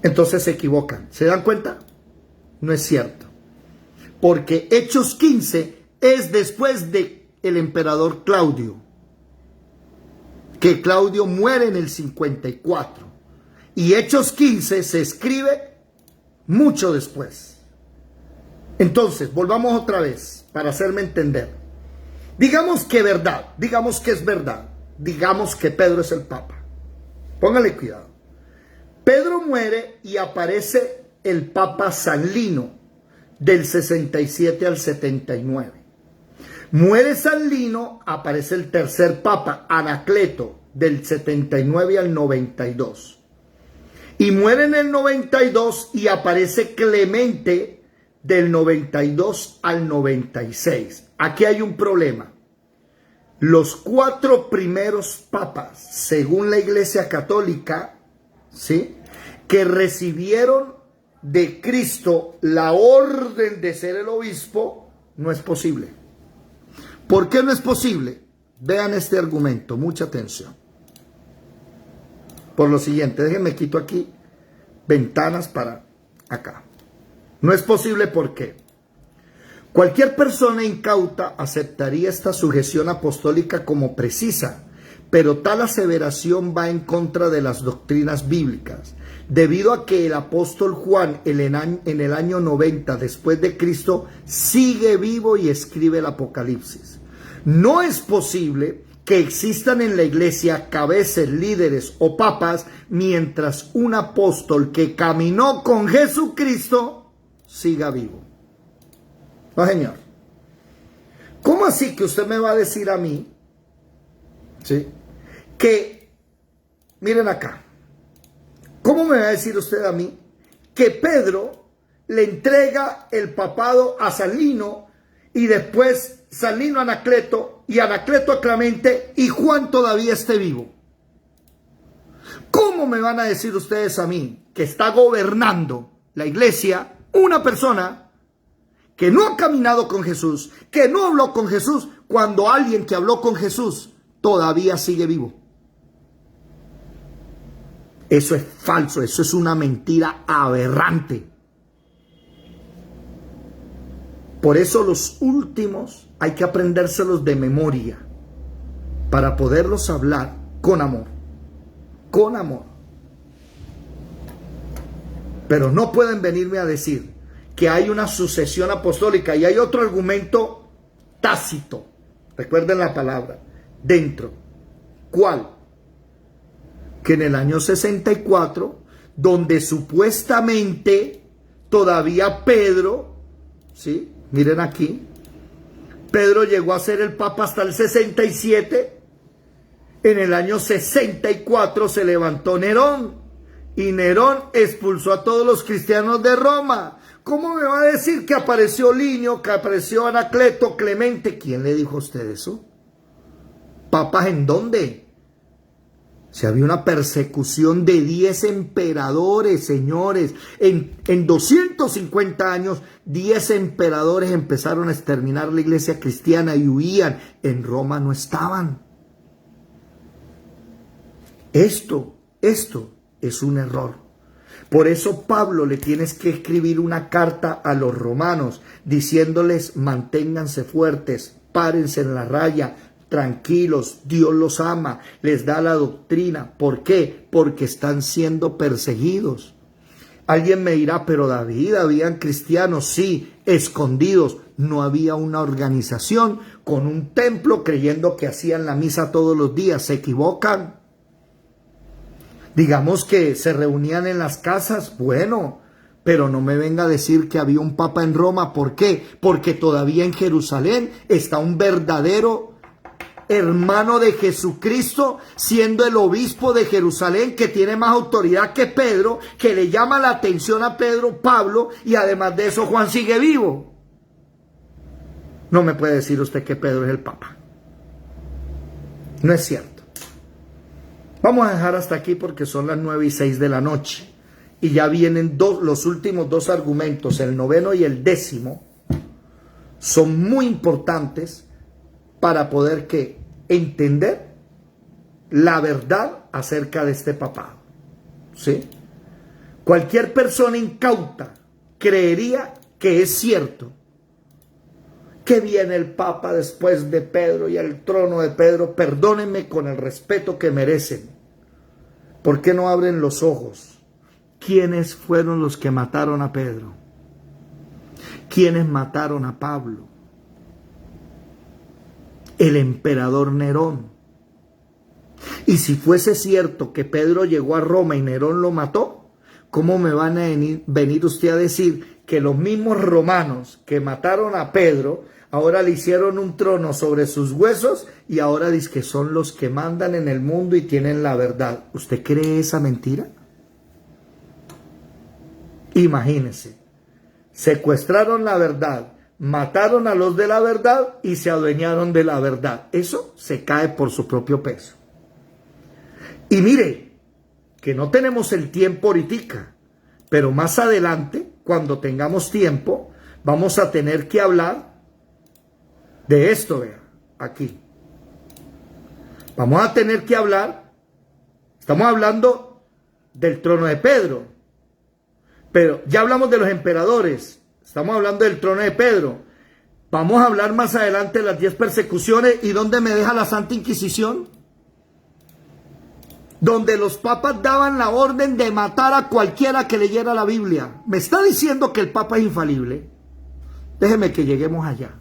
Entonces se equivocan. ¿Se dan cuenta? No es cierto. Porque Hechos 15 es después de el emperador Claudio. Que Claudio muere en el 54. Y Hechos 15 se escribe mucho después. Entonces, volvamos otra vez para hacerme entender. Digamos que es verdad, digamos que Pedro es el Papa. Póngale cuidado. Pedro muere y aparece el Papa San Lino del 67 al 79. Muere San Lino, aparece el tercer Papa, Anacleto, del 79 al 92. Y muere en el 92 y aparece Clemente del 92 al 96. Aquí hay un problema. Los 4 primeros papas, según la Iglesia Católica, ¿sí?, que recibieron de Cristo la orden de ser el obispo, no es posible. ¿Por qué no es posible? Vean este argumento, mucha atención. Por lo siguiente, déjenme quito aquí ventanas para acá. No es posible porque cualquier persona incauta aceptaría esta sujeción apostólica como precisa, pero tal aseveración va en contra de las doctrinas bíblicas, debido a que el apóstol Juan en el año 90 después de Cristo sigue vivo y escribe el Apocalipsis. No es posible que existan en la iglesia cabezas, líderes o papas mientras un apóstol que caminó con Jesucristo siga vivo. No, señor. ¿Cómo así que usted me va a decir a mí, ¿sí?, que, miren acá, ¿cómo me va a decir usted a mí que Pedro le entrega el papado a San Lino y después San Lino a Anacleto y Anacleto a Clemente y Juan todavía esté vivo? ¿Cómo me van a decir ustedes a mí que está gobernando la iglesia una persona que no ha caminado con Jesús, que no habló con Jesús, cuando alguien que habló con Jesús todavía sigue vivo? Eso es falso, eso es una mentira aberrante. Por eso los últimos hay que aprendérselos de memoria para poderlos hablar con amor. Con amor. Pero no pueden venirme a decir que hay una sucesión apostólica y hay otro argumento tácito. Recuerden la palabra, dentro. ¿Cuál? Que en el año 64, donde supuestamente todavía Pedro, ¿sí?, miren aquí, Pedro llegó a ser el Papa hasta el 67, en el año 64 se levantó Nerón Y Nerón expulsó a todos los cristianos de Roma. ¿Cómo me va a decir que apareció Linio, que apareció Anacleto, Clemente? ¿Quién le dijo a usted eso? ¿Papas en dónde? Si había una persecución de 10 emperadores, señores. En 250 años, 10 emperadores empezaron a exterminar la iglesia cristiana y huían. En Roma no estaban. Esto es un error. Por eso Pablo le tienes que escribir una carta a los romanos diciéndoles: manténganse fuertes, párense en la raya, tranquilos, Dios los ama, les da la doctrina. ¿Por qué? Porque están siendo perseguidos. Alguien me dirá: pero David, habían cristianos, sí, escondidos. No había una organización con un templo creyendo que hacían la misa todos los días. Se equivocan. Digamos que se reunían en las casas, bueno, pero no me venga a decir que había un papa en Roma. ¿Por qué? Porque todavía en Jerusalén está un verdadero hermano de Jesucristo, siendo el obispo de Jerusalén, que tiene más autoridad que Pedro, que le llama la atención a Pedro, Pablo, y además de eso Juan sigue vivo. No me puede decir usted que Pedro es el papa. No es cierto. Vamos a dejar hasta aquí porque son las 9:06 de la noche. Y ya vienen los últimos dos argumentos, el 9º y el 10º. Son muy importantes para poder entender la verdad acerca de este papado. ¿Sí? Cualquier persona incauta creería que es cierto que viene el Papa después de Pedro y al trono de Pedro. Perdónenme, con el respeto que merecen. ¿Por qué no abren los ojos? ¿Quiénes fueron los que mataron a Pedro? ¿Quiénes mataron a Pablo? El emperador Nerón. Y si fuese cierto que Pedro llegó a Roma y Nerón lo mató, ¿cómo me van a venir usted a decir que los mismos romanos que mataron a Pedro ahora le hicieron un trono sobre sus huesos y ahora dice que son los que mandan en el mundo y tienen la verdad? ¿Usted cree esa mentira? Imagínese, secuestraron la verdad, mataron a los de la verdad y se adueñaron de la verdad. Eso se cae por su propio peso. Y mire, que no tenemos el tiempo ahorita, pero más adelante, cuando tengamos tiempo, vamos a tener que hablar de esto, vea, aquí. Vamos a tener que hablar, estamos hablando del trono de Pedro, pero ya hablamos de los emperadores, estamos hablando del trono de Pedro. Vamos a hablar más adelante de las 10 persecuciones. ¿Y dónde me deja la Santa Inquisición? Donde los papas daban la orden de matar a cualquiera que leyera la Biblia. ¿Me está diciendo que el Papa es infalible? Déjeme que lleguemos allá,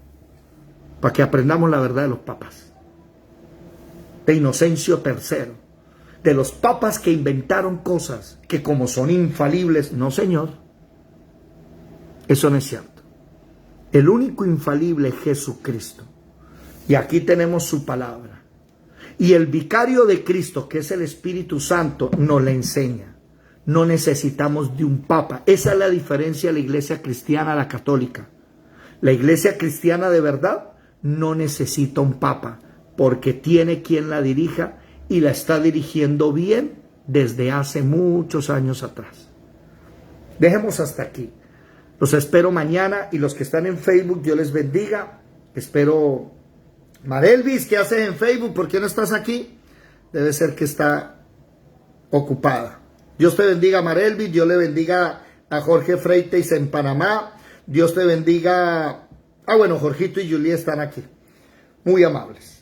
para que aprendamos la verdad de los papas. De Inocencio III, de los papas que inventaron cosas que como son infalibles, no señor, eso no es cierto. El único infalible es Jesucristo. Y aquí tenemos su palabra. Y el vicario de Cristo, que es el Espíritu Santo, nos le enseña. No necesitamos de un papa. Esa es la diferencia de la iglesia cristiana a la católica. La iglesia cristiana de verdad no necesita un papa, porque tiene quien la dirija y la está dirigiendo bien desde hace muchos años atrás. Dejemos hasta aquí. Los espero mañana, y los que están en Facebook, Dios les bendiga. Espero. Marelvis, ¿qué haces en Facebook? ¿Por qué no estás aquí? Debe ser que está ocupada. Dios te bendiga, Marelvis. Dios le bendiga a Jorge Freites en Panamá. Dios te bendiga. Bueno, Jorgito y Julie están aquí. Muy amables.